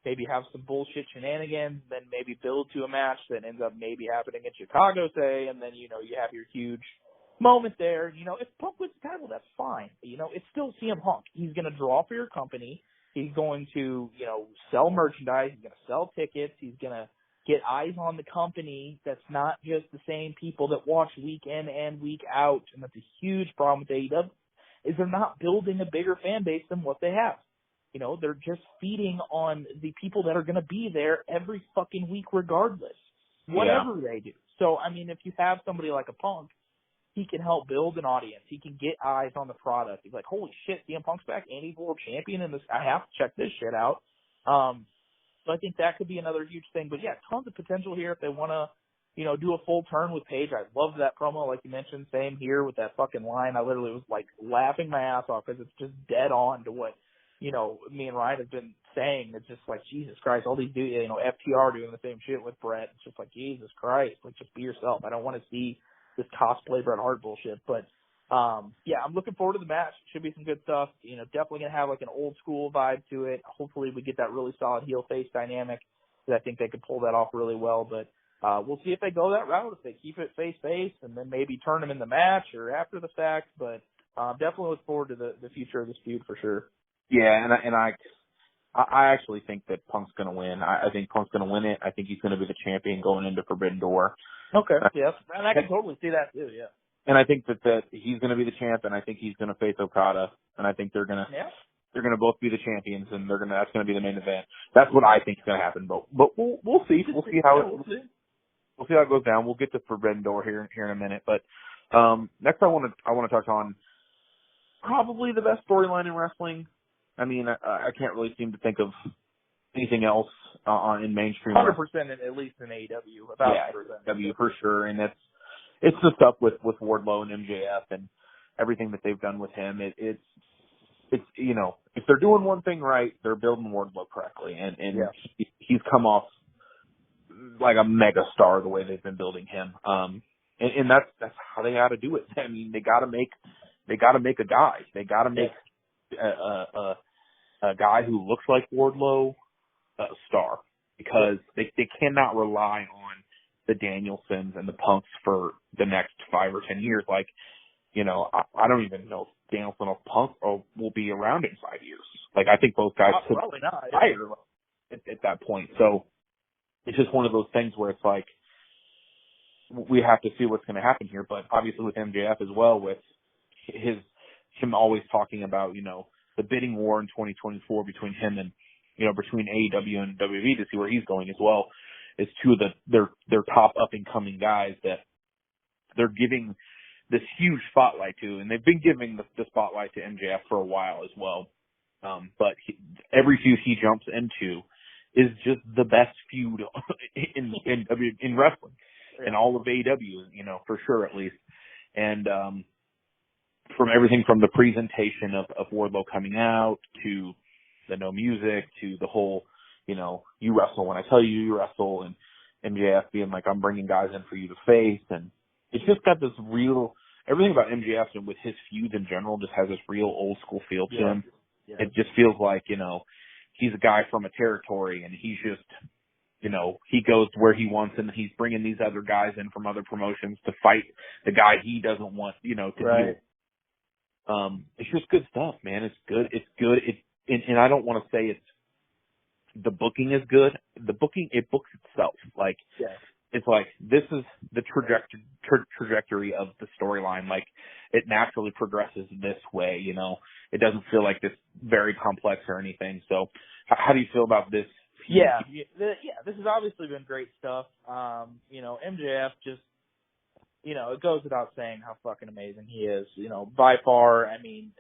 maybe have some bullshit shenanigans, then maybe build to a match that ends up maybe happening in Chicago, say, and then, you have your huge moment there. If Punk wins the title, that's fine. It's still CM Punk. He's going to draw for your company. He's going to, sell merchandise. He's going to sell tickets. He's going to get eyes on the company that's not just the same people that watch week in and week out. And that's a huge problem with AEW, is they're not building a bigger fan base than what they have. They're just feeding on the people that are going to be there every fucking week regardless, whatever they do. So, if you have somebody like a Punk, he can help build an audience. He can get eyes on the product. He's like, holy shit, CM Punk's back, and he's world champion, and I have to check this shit out. So I think that could be another huge thing. But yeah, tons of potential here if they want to, do a full turn with Paige. I love that promo, like you mentioned. Same here with that fucking line. I literally was like laughing my ass off because it's just dead on to what, me and Ryan have been saying. It's just like, Jesus Christ, all these dudes, FTR doing the same shit with Brett. It's just like, Jesus Christ, like, just be yourself. I don't want to see this cosplay Bret Hart bullshit. But yeah, I'm looking forward to the match. Should be some good stuff. Definitely gonna have like an old school vibe to it. Hopefully we get that really solid heel face dynamic, because I think they could pull that off really well. But we'll see if they go that route, if they keep it face and then maybe turn them in the match or after the fact. But definitely look forward to the future of this feud for sure. Yeah, and I actually think that Punk's gonna win. I think Punk's gonna win it. I think he's gonna be the champion going into Forbidden Door. Okay, yes, and I can totally see that too. Yeah. And I think that he's going to be the champ, and I think he's going to face Okada, and I think they're going to both be the champions, and that's going to be the main event. That's what I think is going to happen. But we'll see. We'll see how it goes down. We'll get to Forbidden Door here in a minute. But next, I want to touch on probably the best storyline in wrestling. I mean, I can't really seem to think of anything else in mainstream. 100%, at least in AEW. About AEW for sure, and it's the stuff with Wardlow and MJF and everything that they've done with him. It's if they're doing one thing right, they're building Wardlow correctly, and he's come off like a mega star the way they've been building him. And that's how they got to do it. I mean, they got to make a guy. They got to make a guy who looks like Wardlow a star, because they cannot rely on the Danielsons and the Punks for the next 5 or 10 years. Like, I don't even know if Danielson or Punk will be around in 5 years. Like, I think both guys could probably not retire at that point. So it's just one of those things where it's like, we have to see what's going to happen here. But obviously with MJF as well, with him always talking about, the bidding war in 2024 between him and, between AEW and WWE to see where he's going as well, is two of their top up and coming guys that they're giving this huge spotlight to, and they've been giving the spotlight to MJF for a while as well. But every feud he jumps into is just the best feud in wrestling, in all of AEW, for sure at least. And from everything from the presentation of Wardlow coming out to the no music to the whole, you wrestle when I tell you wrestle, and MJF being like, I'm bringing guys in for you to face, and it's just got this real, everything about MJF and with his feuds in general just has this real old school feel to him. Yeah. It just feels like, he's a guy from a territory, and he's just, he goes where he wants, and he's bringing these other guys in from other promotions to fight the guy he doesn't want, to do. It's just good stuff, man. It's good. It's good. And I don't want to say the booking is good. The booking, it books itself. Like, it's like, this is the trajectory of the storyline. Like, it naturally progresses this way, It doesn't feel like this very complex or anything. So how do you feel about this? Yeah, this has obviously been great stuff. MJF just, it goes without saying how fucking amazing he is. By far, I mean,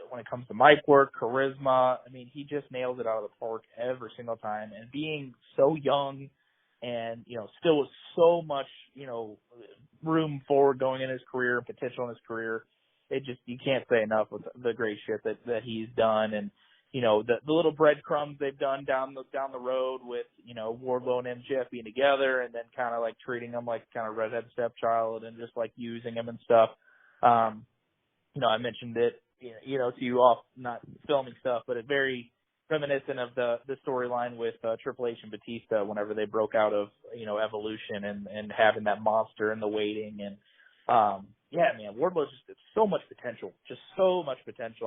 when it comes to mic work, charisma, I mean, he just nails it out of the park every single time. And being so young and, still with so much, room forward going in his career and potential in his career, you can't say enough with the great shit that he's done. And, the little breadcrumbs they've done down the road with, Wardlow and MJF being together, and then kind of like treating him like kind of redhead stepchild and just like using him and stuff. I mentioned it, to you off, not filming stuff, but it's very reminiscent of the storyline with Triple H and Batista whenever they broke out of, Evolution and having that monster in the waiting. And, man, Wardlow's just so much potential,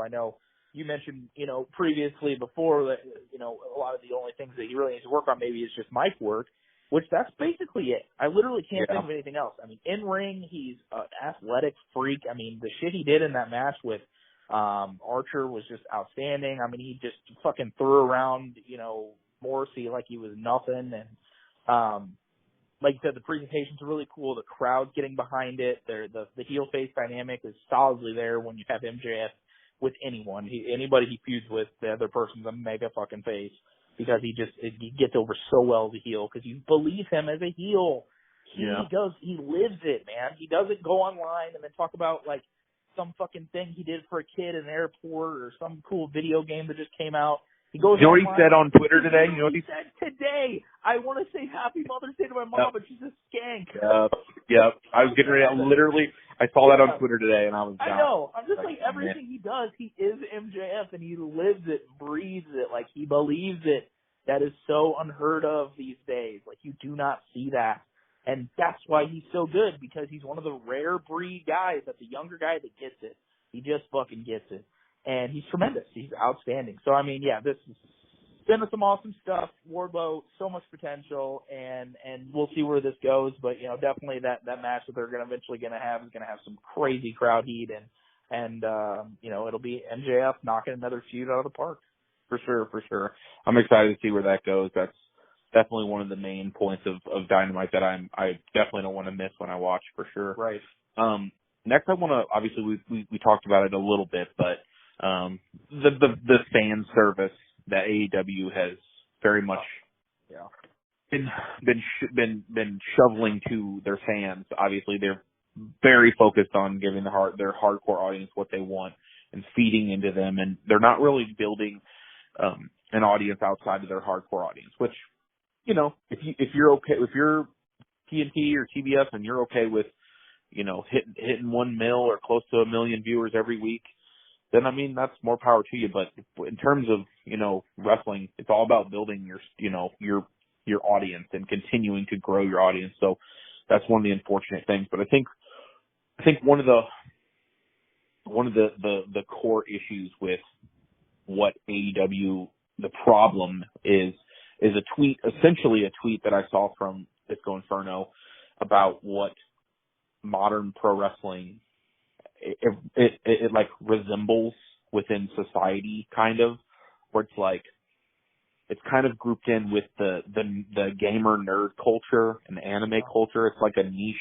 I know. You mentioned, previously before that, a lot of the only things that he really needs to work on maybe is just mic work, which that's basically it. I literally can't think of anything else. I mean, in ring, he's an athletic freak. I mean, the shit he did in that match with Archer was just outstanding. I mean, he just fucking threw around, Morrissey like he was nothing. And like you said, the presentation's really cool. The crowd's getting behind it. The heel face dynamic is solidly there when you have MJF with anyone. Anybody he feuds with, the other person's a mega fucking face because he gets over so well as a heel because you believe him as a heel. He lives it, man. He doesn't go online and then talk about like some fucking thing he did for a kid in an airport or some cool video game that just came out. He goes. You know what he said on Twitter today? You know what he said today? I want to say Happy Mother's Day to my mom, but she's a skank. Yep. I was getting ready. I saw that on Twitter today, and I was. I know. I'm just like everything he does, he is MJF, and he lives it, breathes it, like he believes it. That is so unheard of these days. Like you do not see that, and that's why he's so good because he's one of the rare breed guys that's a younger guy that gets it. He just fucking gets it. And he's tremendous. He's outstanding. So, I mean, this has been some awesome stuff. Wardlow, so much potential, and we'll see where this goes. But, definitely that match that they're eventually going to have is going to have some crazy crowd heat, and it'll be MJF knocking another feud out of the park. For sure. I'm excited to see where that goes. That's definitely one of the main points of Dynamite that I definitely don't want to miss when I watch, for sure. Right. Next, I want to, obviously, we talked about it a little bit, but the fan service that AEW has very much been shoveling to their fans. Obviously, they're very focused on giving their hardcore audience what they want and feeding into them, and they're not really building an audience outside of their hardcore audience. Which, if you're okay, if you're TNT or TBS and you're okay with hitting 1 million or close to 1 million viewers every week, then I mean that's more power to you. But in terms of wrestling, it's all about building your audience and continuing to grow your audience. So that's one of the unfortunate things. But I think one of the core issues with what AEW, the problem is a tweet, essentially a tweet that I saw from Disco Inferno about what modern pro wrestling it like resembles within society, kind of, where it's like it's kind of grouped in with the gamer nerd culture and the anime culture. It's like a niche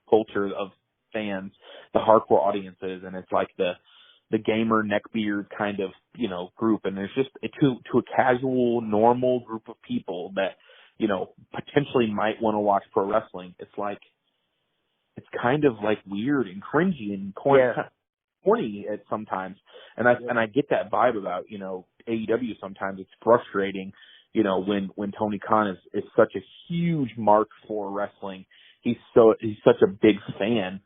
culture of fans, the hardcore audiences, and it's like the gamer neckbeard kind of, you know, group. And there's just to a casual, normal group of people that, you know, potentially might want to watch pro wrestling. It's like, it's kind of like weird and cringy and corny at sometimes. And I get that vibe about, you know, AEW. Sometimes it's frustrating, you know, when Tony Khan is such a huge mark for wrestling. He's such a big fan.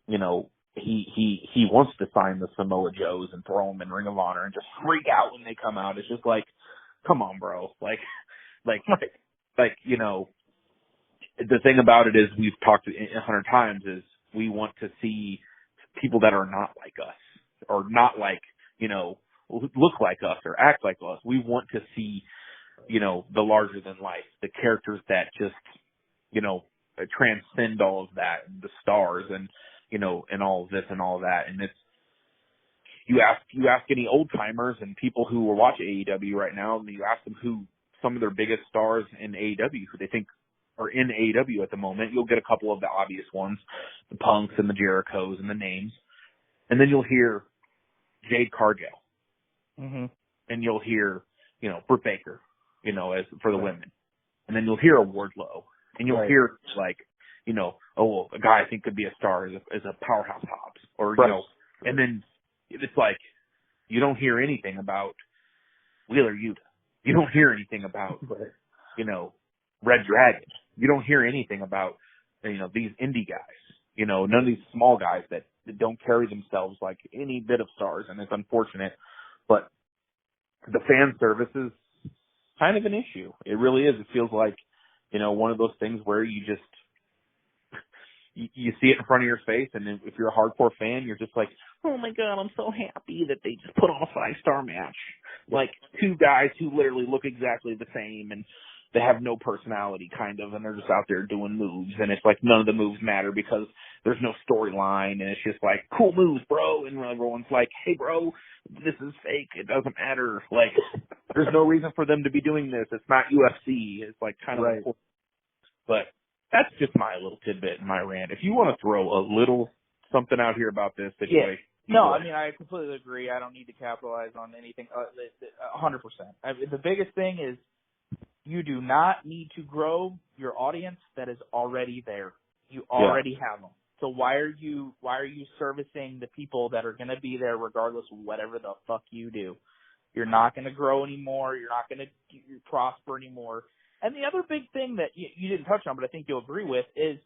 You know, he wants to sign the Samoa Joes and throw them in Ring of Honor and just freak out when they come out. It's just like, come on, bro. Like, you know, the thing about it is, we've talked 100 times, is we want to see people that are not like us, or not like, you know, look like us or act like us. We want to see, you know, the larger than life, the characters that just, you know, transcend all of that, and the stars, and, you know, and all of this and all of that. And it's, you ask any old timers and people who will watch AEW right now, and you ask them who some of their biggest stars in AEW, who they think are in AEW at the moment, you'll get a couple of the obvious ones, the Punks and the Jerichos and the names. And then you'll hear Jade Cargill. Mm-hmm. And you'll hear, you know, Britt Baker, you know, as for the women. And then you'll hear a Wardlow. And you'll hear, like, you know, oh, a guy I think could be a star is a Powerhouse Hobbs. Or, you know, and then it's like, you don't hear anything about Wheeler Yuta. You don't hear anything about, you know, Red Dragon. You don't hear anything about, you know, these indie guys. You know, none of these small guys that don't carry themselves like any bit of stars, and it's unfortunate. But the fan service is kind of an issue. It really is. It feels like, you know, one of those things where you just, you see it in front of your face, and if you're a hardcore fan, you're just like, oh my God, I'm so happy that they just put on a 5-star match. Like, two guys who literally look exactly the same, and they have no personality, kind of, and they're just out there doing moves, and it's like none of the moves matter because there's no storyline, and it's just like, cool moves, bro, and everyone's like, hey, bro, this is fake, it doesn't matter. Like, there's no reason for them to be doing this. It's not UFC. It's like kind of important. But that's just my little tidbit and my rant. If you want to throw a little something out here about this situation. No, I mean, I completely agree. I don't need to capitalize on anything. 100%. The biggest thing is, you do not need to grow your audience that is already there. You already have them. So why are you servicing the people that are going to be there regardless of whatever the fuck you do? You're not going to grow anymore. You're not going to prosper anymore. And the other big thing that you didn't touch on, but I think you'll agree with, is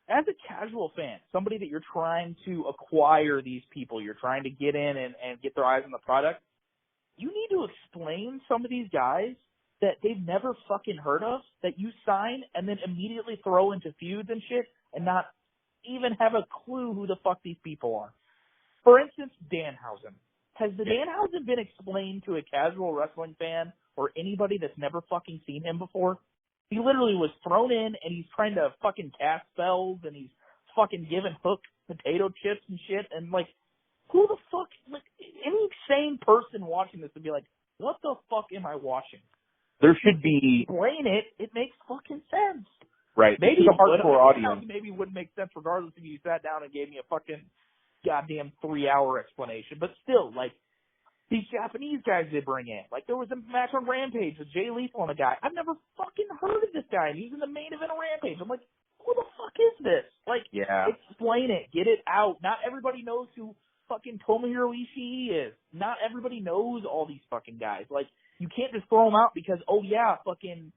as a casual fan, somebody that you're trying to acquire these people, you're trying to get in and get their eyes on the product, you need to explain some of these guys that they've never fucking heard of, that you sign and then immediately throw into feuds and shit and not even have a clue who the fuck these people are. For instance, Danhausen. Has the Danhausen been explained to a casual wrestling fan or anybody that's never fucking seen him before? He literally was thrown in and he's trying to fucking cast spells and he's fucking giving Hook potato chips and shit, and like, who the fuck, like, any sane person watching this would be like, what the fuck am I watching? There should be. Explain it. It makes fucking sense. Right. Maybe the hardcore audience. Maybe it wouldn't make sense regardless if you sat down and gave me a fucking goddamn 3-hour explanation. But still, like, these Japanese guys they bring in. Like, there was a match on Rampage with Jay Lethal and a guy. I've never fucking heard of this guy, and he's in the main event of Rampage. I'm like, who the fuck is this? Like, explain it. Get it out. Not everybody knows who fucking Tomohiro Ishii is. Not everybody knows all these fucking guys. Like, you can't just throw them out because, oh yeah, fucking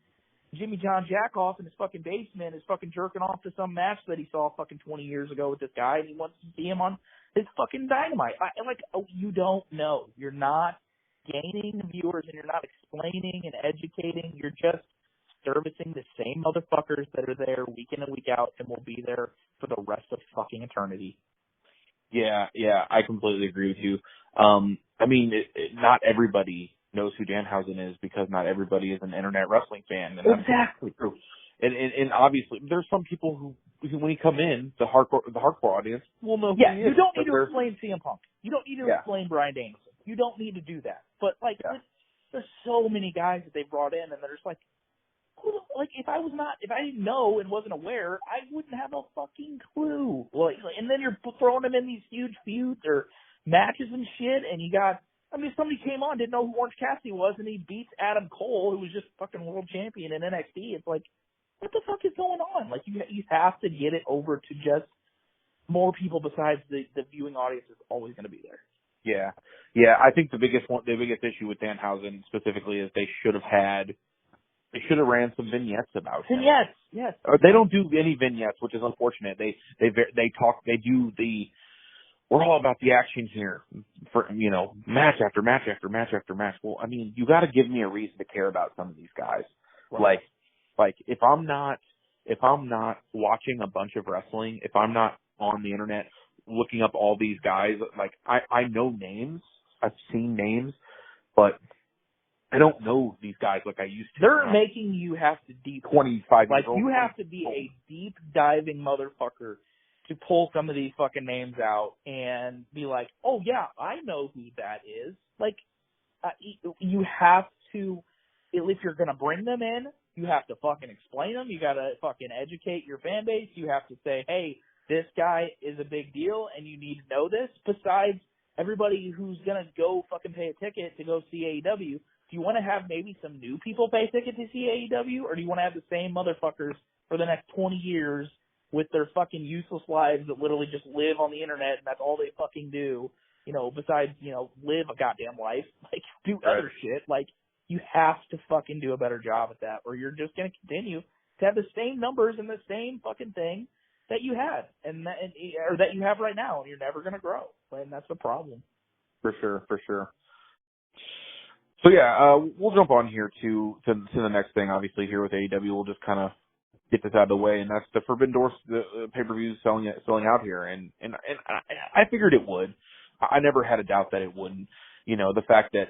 Jimmy John Jackoff in his fucking basement is fucking jerking off to some match that he saw fucking 20 years ago with this guy, and he wants to see him on his fucking Dynamite. You don't know. You're not gaining viewers, and you're not explaining and educating. You're just servicing the same motherfuckers that are there week in and week out and will be there for the rest of fucking eternity. Yeah, I completely agree with you. I mean, not everybody knows who Danhausen is because not everybody is an internet wrestling fan. And exactly. True. And obviously, there's some people who when you come in, the hardcore audience will know who he is. You don't need to explain CM Punk. You don't need to explain Bryan Danielson. You don't need to do that. But, like, there's so many guys that they brought in, and they're just like, if I didn't know and wasn't aware, I wouldn't have a fucking clue. And then you're throwing them in these huge feuds or matches and shit, and somebody came on, didn't know who Orange Cassidy was, and he beats Adam Cole, who was just fucking world champion in NXT. It's like, what the fuck is going on? Like, you have to get it over to just more people besides the viewing audience is always going to be there. Yeah. I think the biggest issue with Danhausen specifically is they should have ran some vignettes about him. Vignettes, yes. Or they don't do any vignettes, which is unfortunate. They do we're all about the action here for, match after match after match after match. Well, I mean, you got to give me a reason to care about some of these guys. Right. Like if I'm not watching a bunch of wrestling, if I'm not on the internet looking up all these guys, like I know names, I've seen names, but I don't know these guys like I used to. They're making you have to 25 like you have to be a deep diving motherfucker to pull some of these fucking names out and be like, oh yeah, I know who that is. Like, you have to, if you're gonna bring them in, you have to fucking explain them. You gotta fucking educate your fan base. You have to say, hey, this guy is a big deal and you need to know this. Besides everybody who's gonna go fucking pay a ticket to go see AEW, do you want to have maybe some new people pay ticket to see AEW, or do you want to have the same motherfuckers for the next 20 years with their fucking useless lives that literally just live on the internet and that's all they fucking do, besides, live a goddamn life, like do other shit. Like, you have to fucking do a better job at that, or you're just going to continue to have the same numbers and the same fucking thing that you had or that you have right now, and you're never going to grow. And that's the problem. For sure. So yeah, we'll jump on here to the next thing. Obviously, here with AEW, we'll just kind of get this out of the way, and that's the Forbidden Door pay-per-view selling out here, and I figured it would. I never had a doubt that it wouldn't. The fact that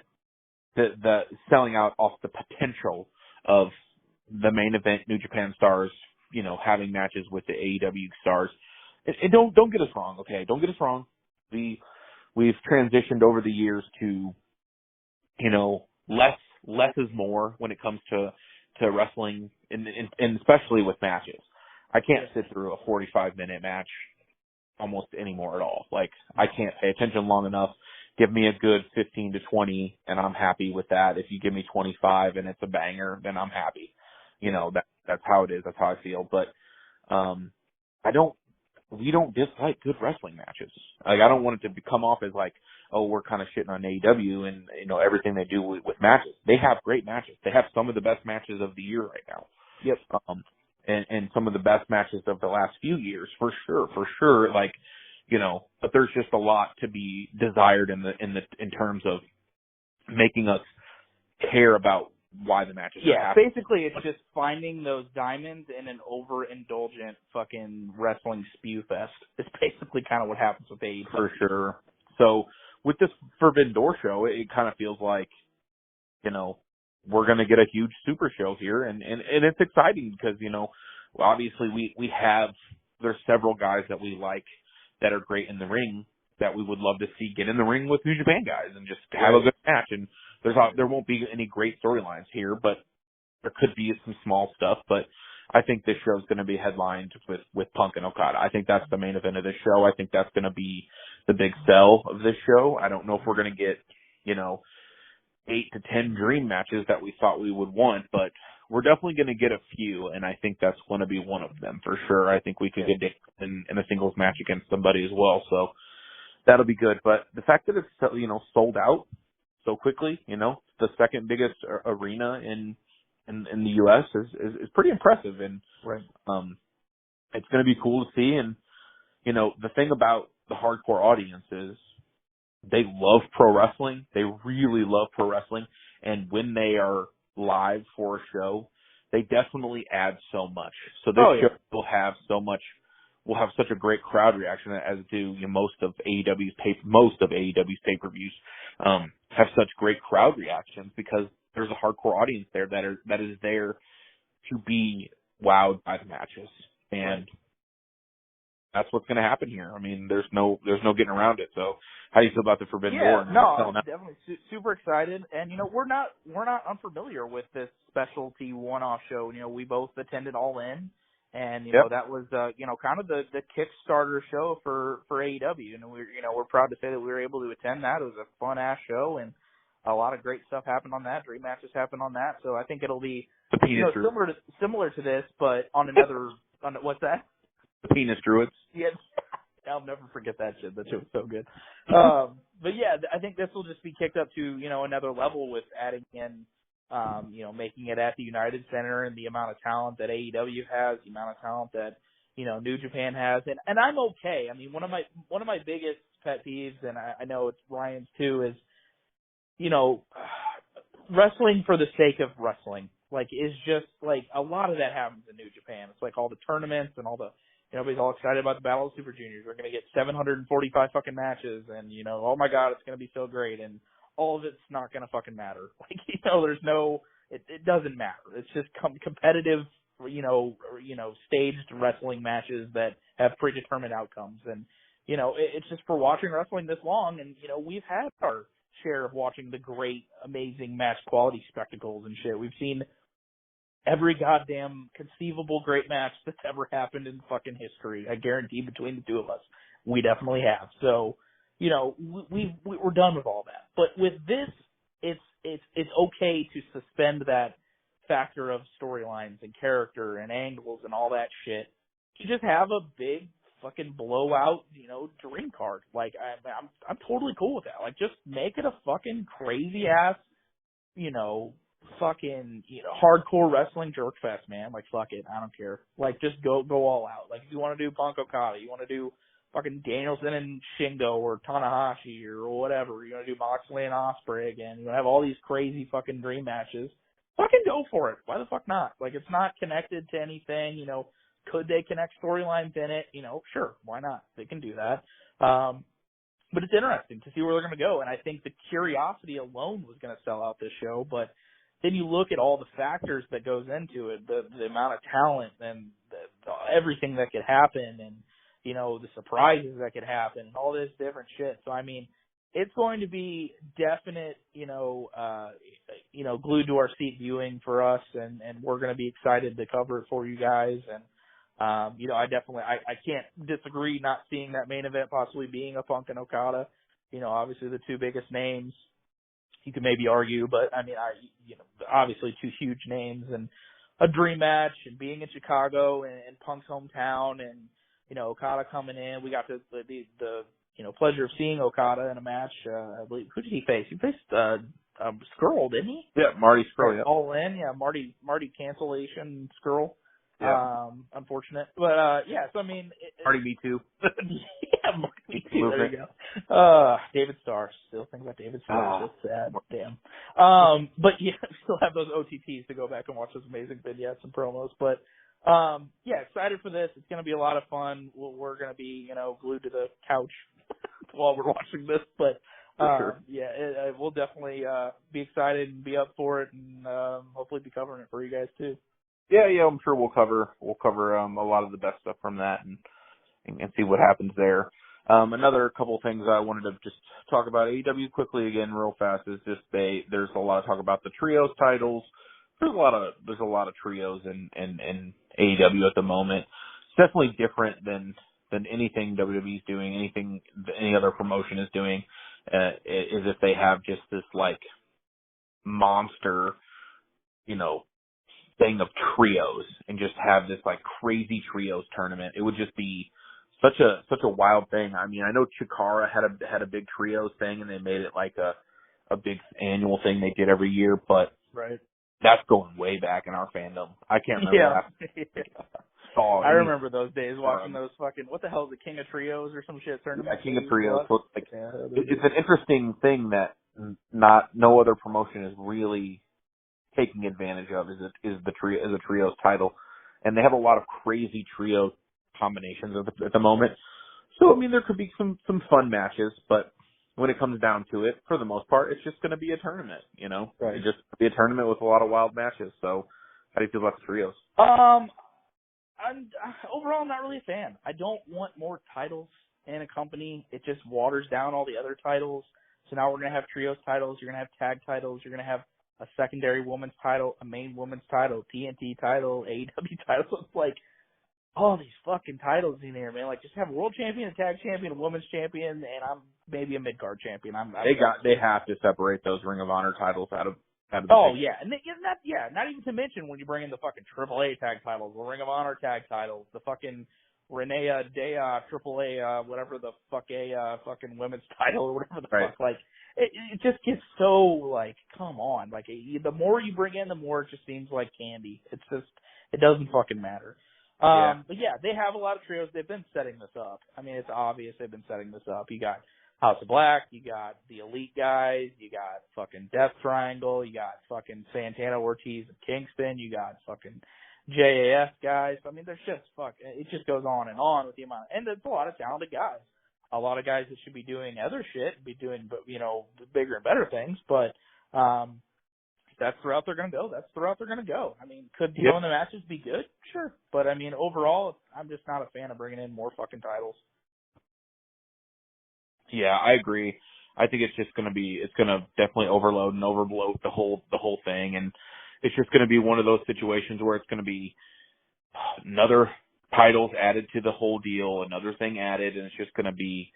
the selling out off the potential of the main event New Japan stars, having matches with the AEW stars. And don't get us wrong, okay? Don't get us wrong. We've transitioned over the years to less is more when it comes to wrestling, and especially with matches. I can't sit through a 45-minute match almost anymore at all. Like, I can't pay attention long enough. Give me a good 15 to 20, and I'm happy with that. If you give me 25 and it's a banger, then I'm happy. That's how it is. That's how I feel. But we don't dislike good wrestling matches. Like, I don't want it to come off as like, oh, we're kind of shitting on AEW and, everything they do with matches. They have great matches. They have some of the best matches of the year right now. Yep. And some of the best matches of the last few years, for sure. Like, but there's just a lot to be desired in terms of making us care about why the matches are happening. Basically it's just finding those diamonds in an overindulgent fucking wrestling spew fest. It's basically kind of what happens with AEW. For sure. So with this Forbidden Door show, it kind of feels like, we're going to get a huge super show here, and it's exciting because, obviously there's several guys that we like that are great in the ring that we would love to see get in the ring with New Japan guys and just have a good match. And there won't be any great storylines here, but there could be some small stuff. But I think this show is going to be headlined with Punk and Okada. I think that's the main event of this show. I think that's going to be the big sell of this show. I don't know if we're going to get, 8 to 10 dream matches that we thought we would want, but we're definitely going to get a few, and I think that's going to be one of them for sure. I think we could get in a singles match against somebody as well, so that'll be good. But the fact that it's sold out so quickly, the second biggest arena in the U.S. is pretty impressive, and it's going to be cool to see. And the thing about the hardcore audience is they love pro wrestling. They really love pro wrestling, and when they are live for a show, they definitely add so much. So this show will have will have such a great crowd reaction, as do most of AEW's pay-per-views have such great crowd reactions, because there's a hardcore audience there that is there to be wowed by the matches, and that's what's going to happen here. I mean, there's no getting around it. So, how do you feel about the Forbidden Door? No, I'm definitely super excited, and we're not unfamiliar with this specialty one-off show. We both attended All In, and that was kind of the Kickstarter show for AEW, and we're proud to say that we were able to attend that. It was a fun ass show, and a lot of great stuff happened on that. Dream matches happened on that, so I think it'll be similar to this, but on another what's that? The Penis Druids. Yeah, I'll never forget that shit. That shit was so good. But yeah, I think this will just be kicked up to another level with adding in, making it at the United Center, and the amount of talent that AEW has, the amount of talent that New Japan has, and I'm okay. I mean, one of my biggest pet peeves, and I know it's Ryan's too, is wrestling for the sake of wrestling. Is just a lot of that happens in New Japan. It's all the tournaments and all the. Everybody's all excited about the Battle of Super Juniors. We're going to get 745 fucking matches, and, oh my God, it's going to be so great. And all of it's not going to fucking matter. There's no, it doesn't matter. It's just competitive, staged wrestling matches that have predetermined outcomes. And, it's just for watching wrestling this long. And, we've had our share of watching the great, amazing match quality spectacles and shit. We've seen every goddamn conceivable great match that's ever happened in fucking history. I guarantee between the two of us, we definitely have. So, we're done with all that. But with this, it's okay to suspend that factor of storylines and character and angles and all that shit to just have a big fucking blowout, dream card. I'm totally cool with that. Just make it a fucking crazy ass, fucking hardcore wrestling jerk fest, man. Fuck it, I don't care. Just go all out. If you want to do Punk Okada, you want to do fucking Danielson and Shingo or Tanahashi or whatever, you want to do Moxley and Ospreay again, you want to have all these crazy fucking dream matches, fucking go for it. Why the fuck not? It's not connected to anything. Could they connect storylines in it? Sure, why not? They can do that. But it's interesting to see where they're going to go, and I think the curiosity alone was going to sell out this show. But then you look at all the factors that goes into it, the amount of talent and everything that could happen, and the surprises that could happen, and all this different shit. So I mean, it's going to be definite, glued to our seat viewing for us, and we're going to be excited to cover it for you guys. And I can't disagree not seeing that main event possibly being a Punk and Okada. Obviously the two biggest names. You could maybe argue, but I mean, obviously two huge names, and a dream match, and being in Chicago and Punk's hometown, and Okada coming in. We got the pleasure of seeing Okada in a match. I believe, who did he face? He faced Skrull, didn't he? Yeah, Marty Skrull. Yeah. All in, yeah, Marty cancellation Skrull. Yeah. Unfortunate, but so I mean, Marty Me Too. Yeah, Marty Me Too. There you go. David Starr. Still think about David Starr. It's sad. Damn. But yeah, still have those OTTs to go back and watch those amazing vignettes and promos. But excited for this. It's going to be a lot of fun. We're going to be glued to the couch while we're watching this. But sure. We'll definitely be excited and be up for it, and hopefully be covering it for you guys too. Yeah, I'm sure we'll cover a lot of the best stuff from that and see what happens there. Another couple of things I wanted to just talk about AEW quickly again, real fast, is just there's a lot of talk about the trios titles. There's a lot of trios in AEW at the moment. It's definitely different than anything WWE's doing, anything any other promotion is doing. Is if they have just this monster, thing of trios, and just have this crazy trios tournament. It would just be such a wild thing. I mean, I know Chikara had a big trios thing, and they made it a big annual thing they did every year, but right. That's going way back in our fandom. I can't remember I remember those days watching those fucking, what the hell is it, King of Trios or some shit tournament? Yeah, King of Trios. It's an interesting thing that no other promotion is really taking advantage of is the trios title, and they have a lot of crazy trio combinations at the moment. So I mean, there could be some fun matches, but when it comes down to it, for the most part, it's just going to be a tournament. Right. It's just be a tournament with a lot of wild matches. So how do you feel about the trios? I'm overall not really a fan. I don't want more titles in a company. It just waters down all the other titles. So now we're going to have trios titles. You're going to have tag titles. You're going to have a secondary women's title, a main women's title, TNT title, AEW title. It's like all these fucking titles in there, man. Like just have a world champion, a tag champion, a women's champion, and I'm maybe a mid-card champion. They have to separate those Ring of Honor titles out of the Oh, picture. yeah. And not even to mention when you bring in the fucking AAA tag titles, the Ring of Honor tag titles, the fucking Renee Dea AAA, whatever the fuck fucking women's title or whatever the fuck. Like, it just gets so, like, come on. Like, the more you bring in, the more it just seems like candy. It's just, it doesn't fucking matter. But yeah, they have a lot of trios. They've been setting this up. I mean, it's obvious they've been setting this up. You got House of Black, you got the Elite guys, you got fucking Death Triangle, you got fucking Santana Ortiz and Kingston, you got fucking JAS guys. I mean, there's just it just goes on with the amount. And there's a lot of talented guys. A lot of guys that should be doing other shit, be doing, bigger and better things, but, that's the route they're going to go. That's the route they're going to go. I mean, could some of the matches be good? Sure. But, I mean, overall, I'm just not a fan of bringing in more fucking titles. Yeah, I agree. I think it's going to definitely overload and overbloat the whole thing. And it's just going to be one of those situations where it's going to be another titles added to the whole deal, another thing added, and it's just going to be,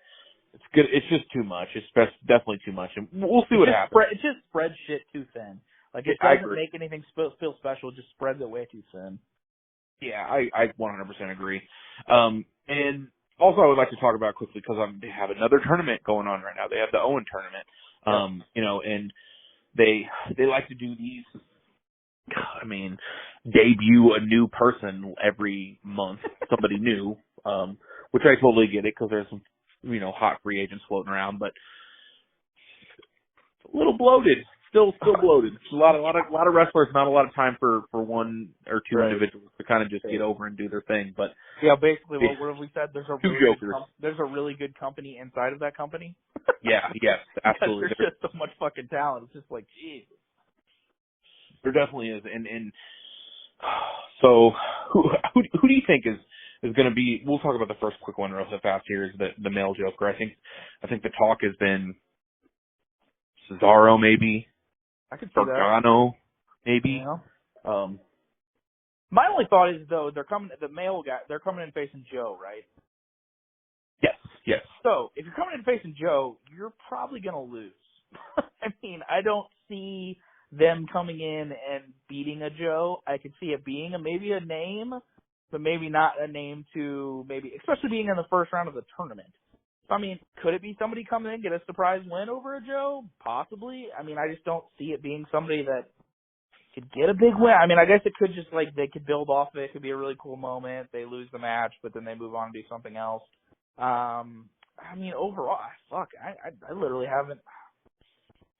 it's just too much. It's definitely too much. And we'll see what happens. It just spreads shit too thin. Like, it doesn't make anything feel special. It just spreads it way too thin. Yeah, I 100% agree. And also I would like to talk about quickly, because they have another tournament going on right now. They have the Owen tournament. And they like to do these, debut a new person every month, somebody new, which I totally get it, because there's some, hot free agents floating around, but a little bloated. Still bloated. It's a lot of wrestlers, not a lot of time for one or two individuals to kind of just get over and do their thing. But yeah, basically what have we said? There's a really good company inside of that company. Yes, absolutely. There's just so much fucking talent. It's just like, geez. There definitely is, and so who do you think is going to be? We'll talk about the first quick one real fast here. Is the male Joker? I think the talk has been Cesaro, maybe. I could see Gargano, maybe. Yeah. My only thought is, though, the male guy, they're coming in facing Joe, right? Yes. So, if you're coming in facing Joe, you're probably going to lose. I mean, I don't see them coming in and beating a Joe. I could see it being maybe a name, but maybe not a name to especially being in the first round of the tournament. I mean, could it be somebody coming in, get a surprise win over a Joe? Possibly. I mean, I just don't see it being somebody that could get a big win. I mean, I guess it could just, they could build off of it. It could be a really cool moment. They lose the match, but then they move on and do something else. I mean, overall, I literally haven't.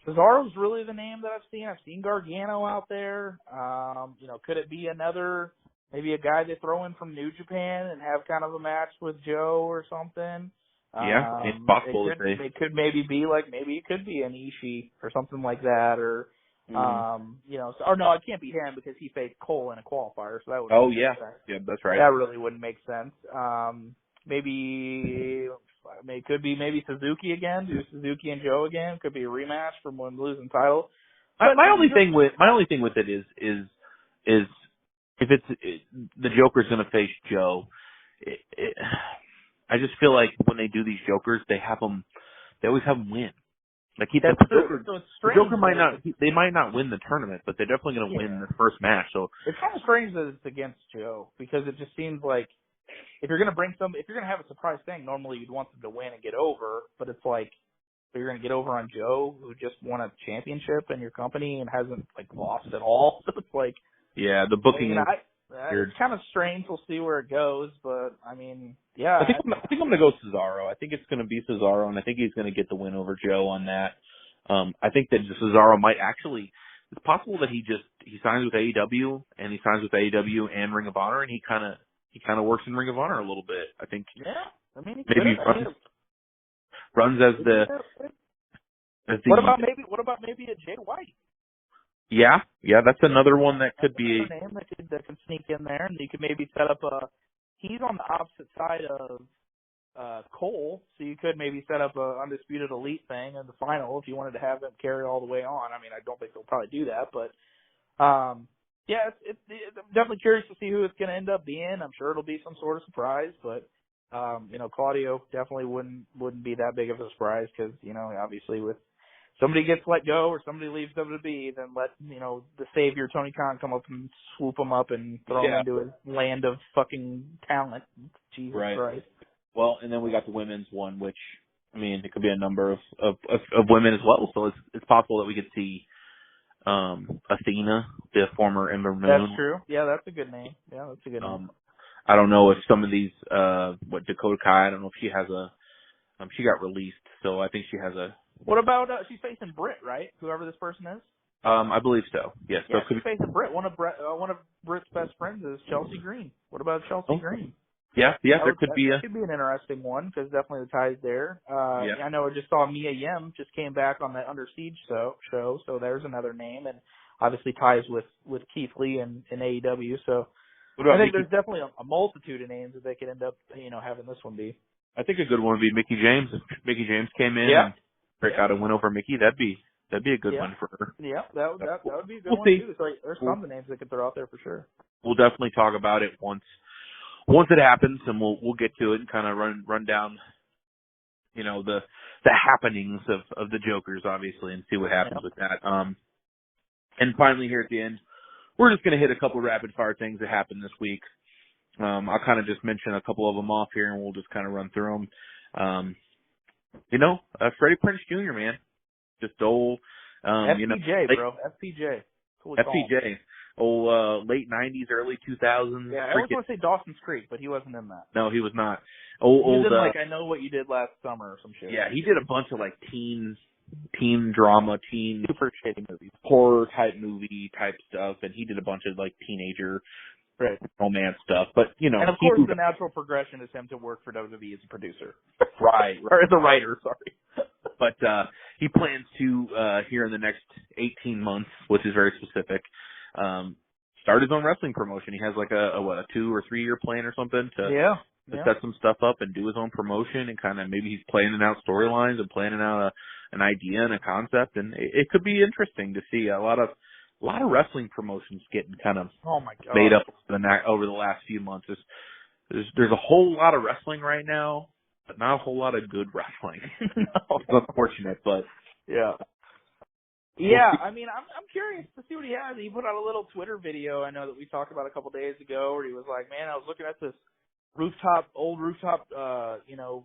Cesaro's really the name that I've seen. I've seen Gargano out there. Could it be maybe a guy they throw in from New Japan and have kind of a match with Joe or something? Yeah, it's possible. It could maybe be it could be an Ishii or something like that, or or no, it can't be him because he faced Cole in a qualifier, so that would. Oh yeah, that's right. That really wouldn't make sense. It could be Suzuki again, do Suzuki and Joe again. Could be a rematch from one losing title. My only thing with it is if the Joker's going to face Joe. I just feel like when they do these Jokers, they always have them win. Like the Joker might not, they might not win the tournament, but they're definitely going to win the first match. So it's kind of strange that it's against Joe, because it just seems like if you're going to have a surprise thing, normally you'd want them to win and get over, but it's like, you're going to get over on Joe, who just won a championship in your company and hasn't lost at all. So it's like, yeah, the booking. It's kind of strange. We'll see where it goes, but I mean, yeah. I think I'm going to go Cesaro. I think it's going to be Cesaro, and I think he's going to get the win over Joe on that. I think that Cesaro might actually. It's possible that he he signs with AEW, and he signs with AEW and Ring of Honor, and he kind of works in Ring of Honor a little bit. I think. Yeah, I mean, maybe runs as the. What about maybe a Jay White? Yeah, that's another one that could be a name that can sneak in there, and you could maybe set up a. He's on the opposite side of Cole, so you could maybe set up a Undisputed Elite thing in the final if you wanted to have them carry all the way on. I mean, I don't think they'll probably do that, but yeah, it's I'm definitely curious to see who it's going to end up being. I'm sure it'll be some sort of surprise, but Claudio definitely wouldn't be that big of a surprise because obviously with somebody gets let go or somebody leaves WWE, then let the savior Tony Khan come up and swoop him up and throw him into his land of fucking talent. Jesus Christ. Well, and then we got the women's one, which I mean, it could be a number of women as well. So it's possible that we could see Athena, the former Ember Moon. That's true. Yeah, that's a good name. I don't know if some of these Dakota Kai. I don't know if she has a. She got released, so I think she has a. What about she's facing Britt, right? Whoever this person is. I believe so. Yes. Yeah, she's facing Britt. One of Britt's best friends is Chelsea Green. What about Chelsea Green? Yeah. There could be an interesting one because definitely the ties there. I know I just saw Mia Yim just came back on that Under Siege show, so there's another name, and obviously ties with Keith Lee and AEW. So I think there's definitely a multitude of names that they could end up having this one be. I think a good one would be Mickie James. If Mickie James came in and break out a win over Mickie, that'd be a good one for her. Yeah, that would be a good one too. So there's some of the names they could throw out there for sure. We'll definitely talk about it once it happens, and we'll get to it and kind of run down, the happenings of the Jokers, obviously, and see what happens with that. And finally, here at the end, we're just going to hit a couple of rapid fire things that happened this week. I'll kind of just mention a couple of them off here, and we'll just kind of run through them. Freddie Prinze Jr., man, just old, FPJ, bro, FPJ. FPJ. Late 90s, early 2000s. Yeah, I was going to say Dawson's Creek, but he wasn't in that. No, he was not. He was in, I Know What You Did Last Summer or some shit. Yeah, he did a bunch of, teen drama, super shady movies. Horror type movie type stuff, and he did a bunch of, teenager romance stuff. But, And, of course, the natural progression is him to work for WWE as a producer. Right. Or as a writer, sorry. But he plans to, here in the next 18 months, which is very specific, start his own wrestling promotion. He has a 2 or 3 year plan or something to set some stuff up and do his own promotion, and kind of maybe he's planning out storylines and planning out an idea and a concept, and it could be interesting to see a lot of wrestling promotions getting kind of made up over the last few months. There's a whole lot of wrestling right now, but not a whole lot of good wrestling. No. It's unfortunate, but yeah, I mean, I'm curious to see what he has. He put out a little Twitter video, I know, that we talked about a couple days ago, where he was like, man, I was looking at this old rooftop,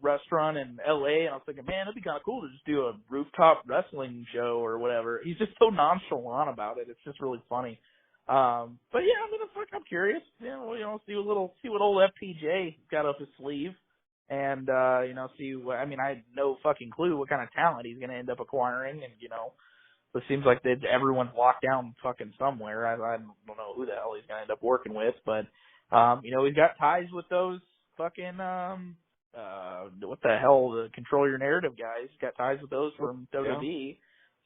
restaurant in LA, and I was thinking, man, it'd be kind of cool to just do a rooftop wrestling show or whatever. He's just so nonchalant about it. It's just really funny. But yeah, I'm curious. See what old FPJ got up his sleeve, and I had no fucking clue what kind of talent he's going to end up acquiring, and it seems like everyone's locked down fucking somewhere. I don't know who the hell he's going to end up working with, but he's got ties with those fucking what the hell, the Control Your Narrative guys. He's got ties with those from WWE.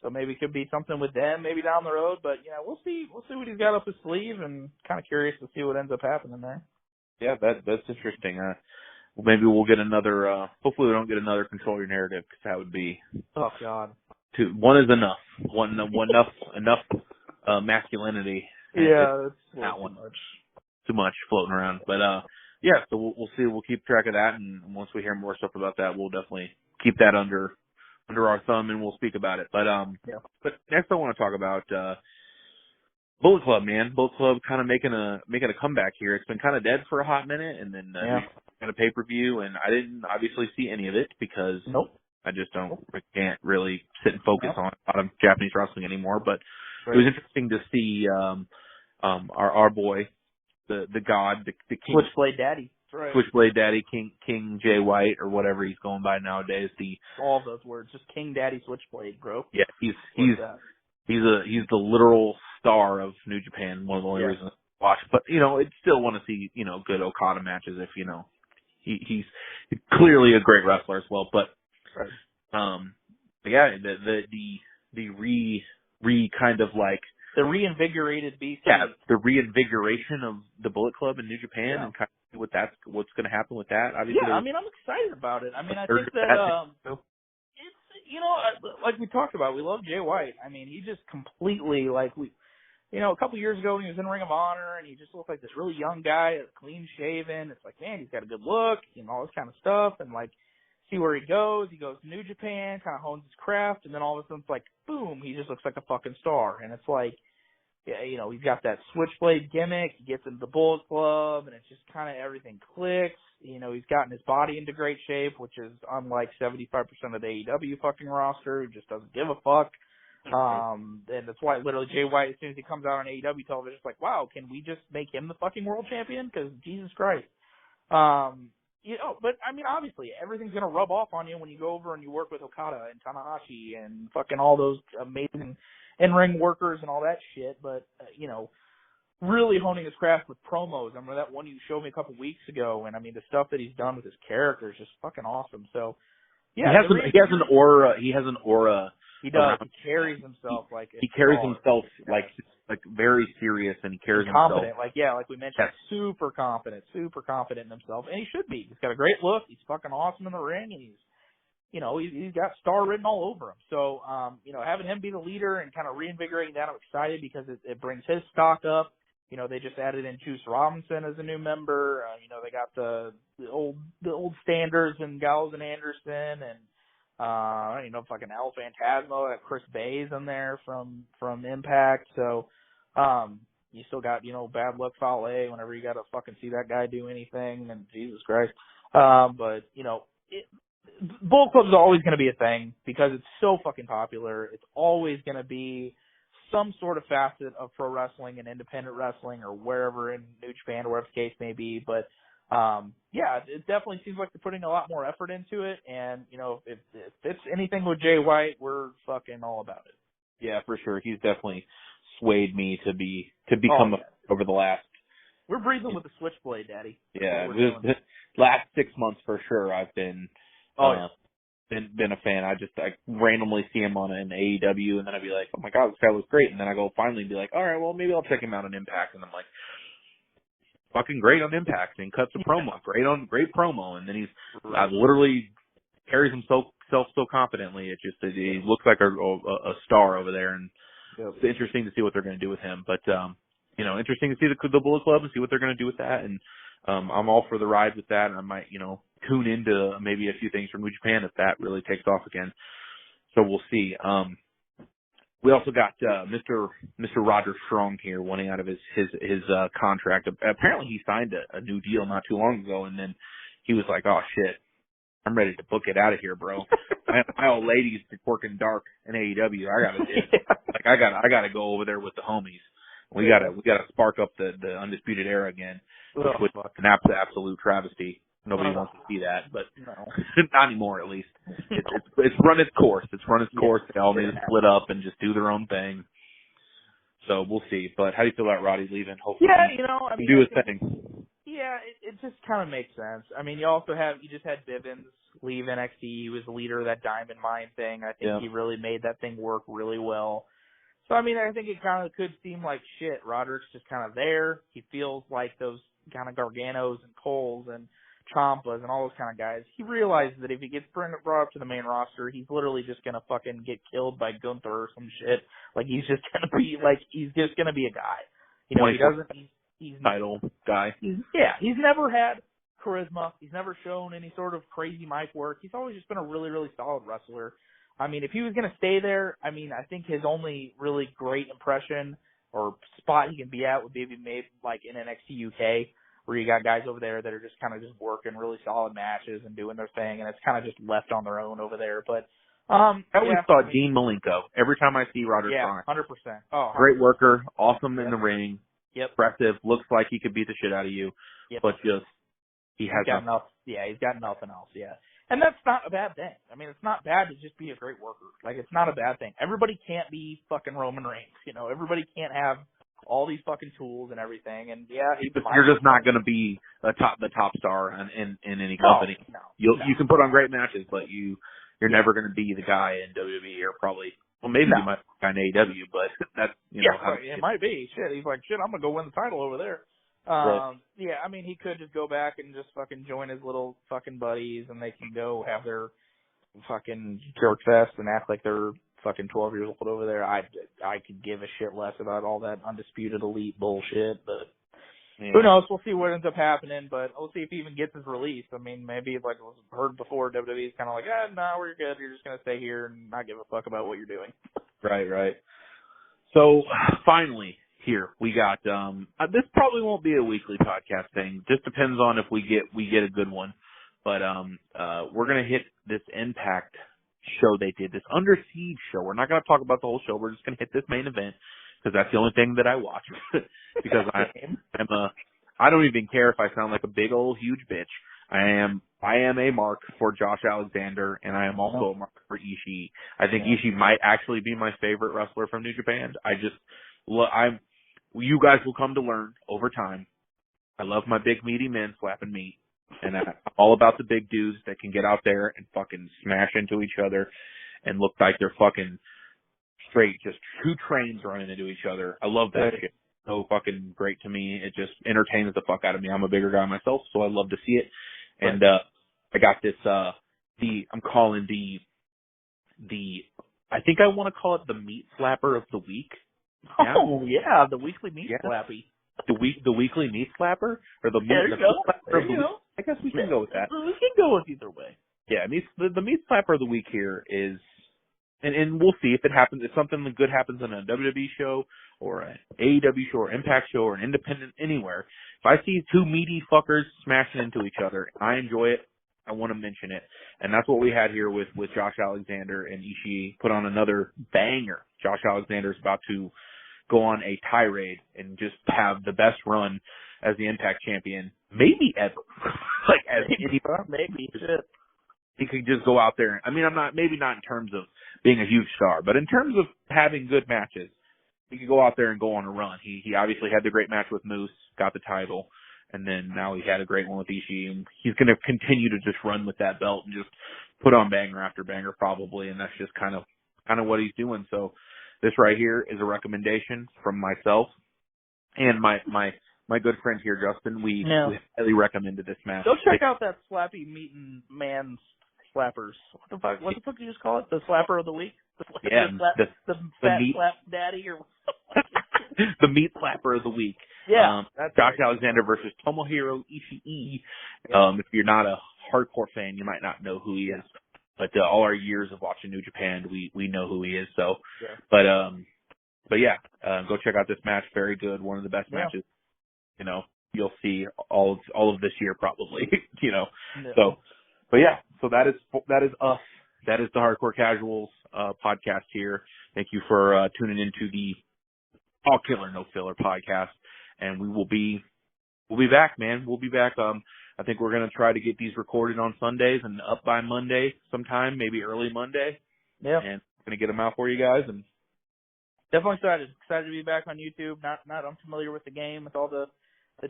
So maybe it could be something with them maybe down the road, but we'll see what he's got up his sleeve, and kind of curious to see what ends up happening there. Yeah, that's interesting. Maybe we'll get another hopefully we don't get another Control Your Narrative, because that would be oh god. One is enough. Enough masculinity. Yeah, that's not one much. Too much floating around. But so we'll see. We'll keep track of that, and once we hear more stuff about that, we'll definitely keep that under our thumb, and we'll speak about it. But but next I want to talk about Bullet Club, man. Bullet Club kind of making a comeback here. It's been kind of dead for a hot minute, and then had a pay-per-view, and I didn't obviously see any of it because I just can't really sit and focus on a lot of Japanese wrestling anymore. But it was interesting to see our boy, the god, the king, Switchblade Daddy. Right. Switchblade Daddy, King Jay White, or whatever he's going by nowadays. All those words, just King Daddy Switchblade, bro. Yeah, he's the literal star of New Japan. One of the only reasons to watch. But, I'd still want to see, good Okada matches if, he's clearly a great wrestler as well. But, the kind of like, the reinvigorated beast. Yeah, the reinvigoration of the Bullet Club in New Japan and kind of what's going to happen with that. Obviously, I'm excited about it. I think that it's like we talked about, we love Jay White. He just completely a couple years ago when he was in Ring of Honor and he just looked like this really young guy, clean shaven. It's like, man, he's got a good look and all this kind of stuff, and see where he goes. He goes to New Japan, kind of hones his craft, and then all of a sudden it's like, boom, he just looks like a fucking star. And it's like, he's got that switchblade gimmick. He gets into the Bullet Club, and it's just kind of everything clicks. He's gotten his body into great shape, which is unlike 75% of the AEW fucking roster, who just doesn't give a fuck. And that's why literally Jay White, as soon as he comes out on AEW television, it's like, wow, can we just make him the fucking world champion? Because Jesus Christ. But obviously everything's going to rub off on you when you go over and you work with Okada and Tanahashi and fucking all those amazing in-ring workers and all that shit. But, really honing his craft with promos. I remember that one you showed me a couple weeks ago, and the stuff that he's done with his character is just fucking awesome. So, yeah. He has an aura. He has an aura. He does. He carries himself he carries himself like very serious, and he carries confident. himself. Like we mentioned, super confident in himself, and he should be. He's got a great look. He's fucking awesome in the ring, and he's got star written all over him. So, having him be the leader and kind of reinvigorating that, I'm excited because it brings his stock up. They just added in Juice Robinson as a new member. They got the old standards and Gallows and Anderson and fucking El Phantasmo, got Chris Bay's in there from Impact. So, you still got, Bad Luck Fale whenever you got to fucking see that guy do anything, and Jesus Christ. But, Bullet Club is always going to be a thing because it's so fucking popular. It's always going to be some sort of facet of pro wrestling and independent wrestling or wherever in New Japan or whatever the case may be. But, it definitely seems like they're putting a lot more effort into it. And, if it's anything with Jay White, we're fucking all about it. Yeah, for sure. He's definitely swayed me to become over the last. We're breathing with the switchblade, Daddy. Yeah, the last 6 months for sure. I've been been a fan. I randomly see him on an AEW, and then I'd be like, oh my god, this guy looks great. And then I go finally be like, all right, well maybe I'll check him out on Impact. And I'm like, fucking great on Impact and cuts a promo, great promo. And then he's literally carries himself so confidently. He looks like a star over there, and it's interesting to see what they're going to do with him. But interesting to see the Bullet Club and see what they're going to do with that. And I'm all for the ride with that, and I might tune into maybe a few things from New Japan if that really takes off again. So we'll see. We also got Mr. Roger Strong here wanting out of his contract. Apparently he signed a new deal not too long ago, and then he was like, "Oh shit, I'm ready to book it out of here, bro. My old lady's working dark in AEW. I gotta go over there with the homies. We gotta spark up the Undisputed Era again, which was an absolute travesty. Nobody wants to see that, but not anymore, at least. It's run its course. They all need to split up and just do their own thing. So we'll see. But how do you feel about Roddy leaving? Hopefully, do his thing. Yeah, it just kind of makes sense. You just had Bivens leave NXT. He was the leader of that Diamond Mine thing. I think he really made that thing work really well. So, I think it kind of could seem like shit. Roderick's just kind of there. He feels like those kind of Garganos and Coles and Ciampas and all those kind of guys. He realizes that if he gets brought up to the main roster, he's literally just going to fucking get killed by Gunther or some shit. He's just going to be, he's just going to be a guy. He doesn't, he's title guy. He's never had charisma. He's never shown any sort of crazy mic work. He's always just been a really, really solid wrestler. If he was going to stay there, I think his only really great impression or spot he can be at would be maybe in NXT UK, where you got guys over there that are just kind of just working really solid matches and doing their thing, and it's kind of just left on their own over there. But I always thought Dean Malenko. Every time I see Roger Strong, 100%. Oh, 100%. Great worker, awesome in the ring, impressive, looks like he could beat the shit out of you, but just he has got nothing. Yeah, he's got nothing else. Yeah. And that's not a bad thing. I mean, it's not bad to just be a great worker. Like, it's not a bad thing. Everybody can't be fucking Roman Reigns. You know, everybody can't have all these fucking tools and everything. And yeah, you're just not going to be the top star in any company. No. You can put on great matches, but you're never going to be the guy in WWE or probably. Well, maybe you might be in AEW, but that's it might be. Shit, he's like, shit, I'm gonna go win the title over there. Right. Yeah, I mean, he could just go back and just fucking join his little fucking buddies, and they can go have their fucking jerk fest and act like they're fucking 12 years old over there. I could give a shit less about all that undisputed elite bullshit, but who knows? We'll see what ends up happening, but we'll see if he even gets his release. I mean, maybe like was heard before, WWE's kind of like, no, we're good. You're just gonna stay here and not give a fuck about what you're doing. Right. So finally, here we got. This probably won't be a weekly podcast thing. Just depends on if we get a good one. But we're gonna hit this Impact show they did, this Under Siege show. We're not gonna talk about the whole show. We're just gonna hit this main event because that's the only thing that I watch. Because I don't even care if I sound like a big old huge bitch. I am a mark for Josh Alexander, and I am also a mark for Ishii. I think Ishii might actually be my favorite wrestler from New Japan. You guys will come to learn over time. I love my big meaty men slapping meat, and I'm all about the big dudes that can get out there and fucking smash into each other and look like they're fucking straight, just two trains running into each other. I love that shit. So fucking great to me. It just entertains the fuck out of me. I'm a bigger guy myself, so I love to see it. And I got this I'm calling the I think I want to call it the meat slapper of the week. Yeah? Oh yeah, the weekly meat slappy. The weekly meat slapper or the meat slapper of the week. I guess we can go with that. We can go with either way. Yeah, the meat slapper of the week here is, and we'll see if it happens. If something good happens on a WWE show or an AEW show or Impact show or an independent anywhere, if I see two meaty fuckers smashing into each other, I enjoy it. I want to mention it, and that's what we had here with Josh Alexander and Ishii. Put on another banger. Josh Alexander is about to go on a tirade and just have the best run as the Impact champion, maybe ever. Maybe shit. He could just go out there. I mean, maybe not in terms of being a huge star, but in terms of having good matches, he could go out there and go on a run. He obviously had the great match with Moose, got the title, and then now he had a great one with Ishii, and he's going to continue to just run with that belt and just put on banger after banger probably, and that's just kind of what he's doing. So this right here is a recommendation from myself and my good friend here, Justin. We highly recommended this match. Go check out that slappy meeting man's slappers. What the fuck did you just call it? The slapper of the week? The fat meat slap daddy or the meat slapper of the week. Yeah. Josh Alexander versus Tomohiro Ishii. If you're not a hardcore fan, you might not know who he is. But all our years of watching New Japan, we know who he is. So, but go check out this match. Very good. One of the best matches. You'll see all of this year probably. So that is us. That is the Hardcore Casuals podcast here. Thank you for tuning into the All Killer No Filler podcast, and we'll be back, man. We'll be back. I think we're gonna try to get these recorded on Sundays and up by Monday sometime, maybe early Monday. Yeah, and gonna get them out for you guys. And definitely excited to be back on YouTube. Not unfamiliar with the game, with all the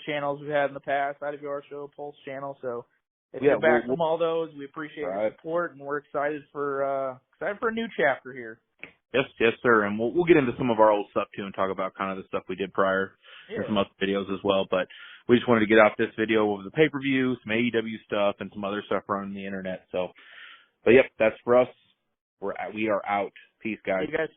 channels we've had in the past, IWR Show, Pulse channel. So if you're back from all those, we appreciate your support, and we're excited for a new chapter here. Yes, sir. And we'll get into some of our old stuff too and talk about kind of the stuff we did prior and some other videos as well. But we just wanted to get out this video of the pay-per-view, some AEW stuff, and some other stuff around the internet. So, but yep, that's for us. We are out. Peace, guys. See you guys.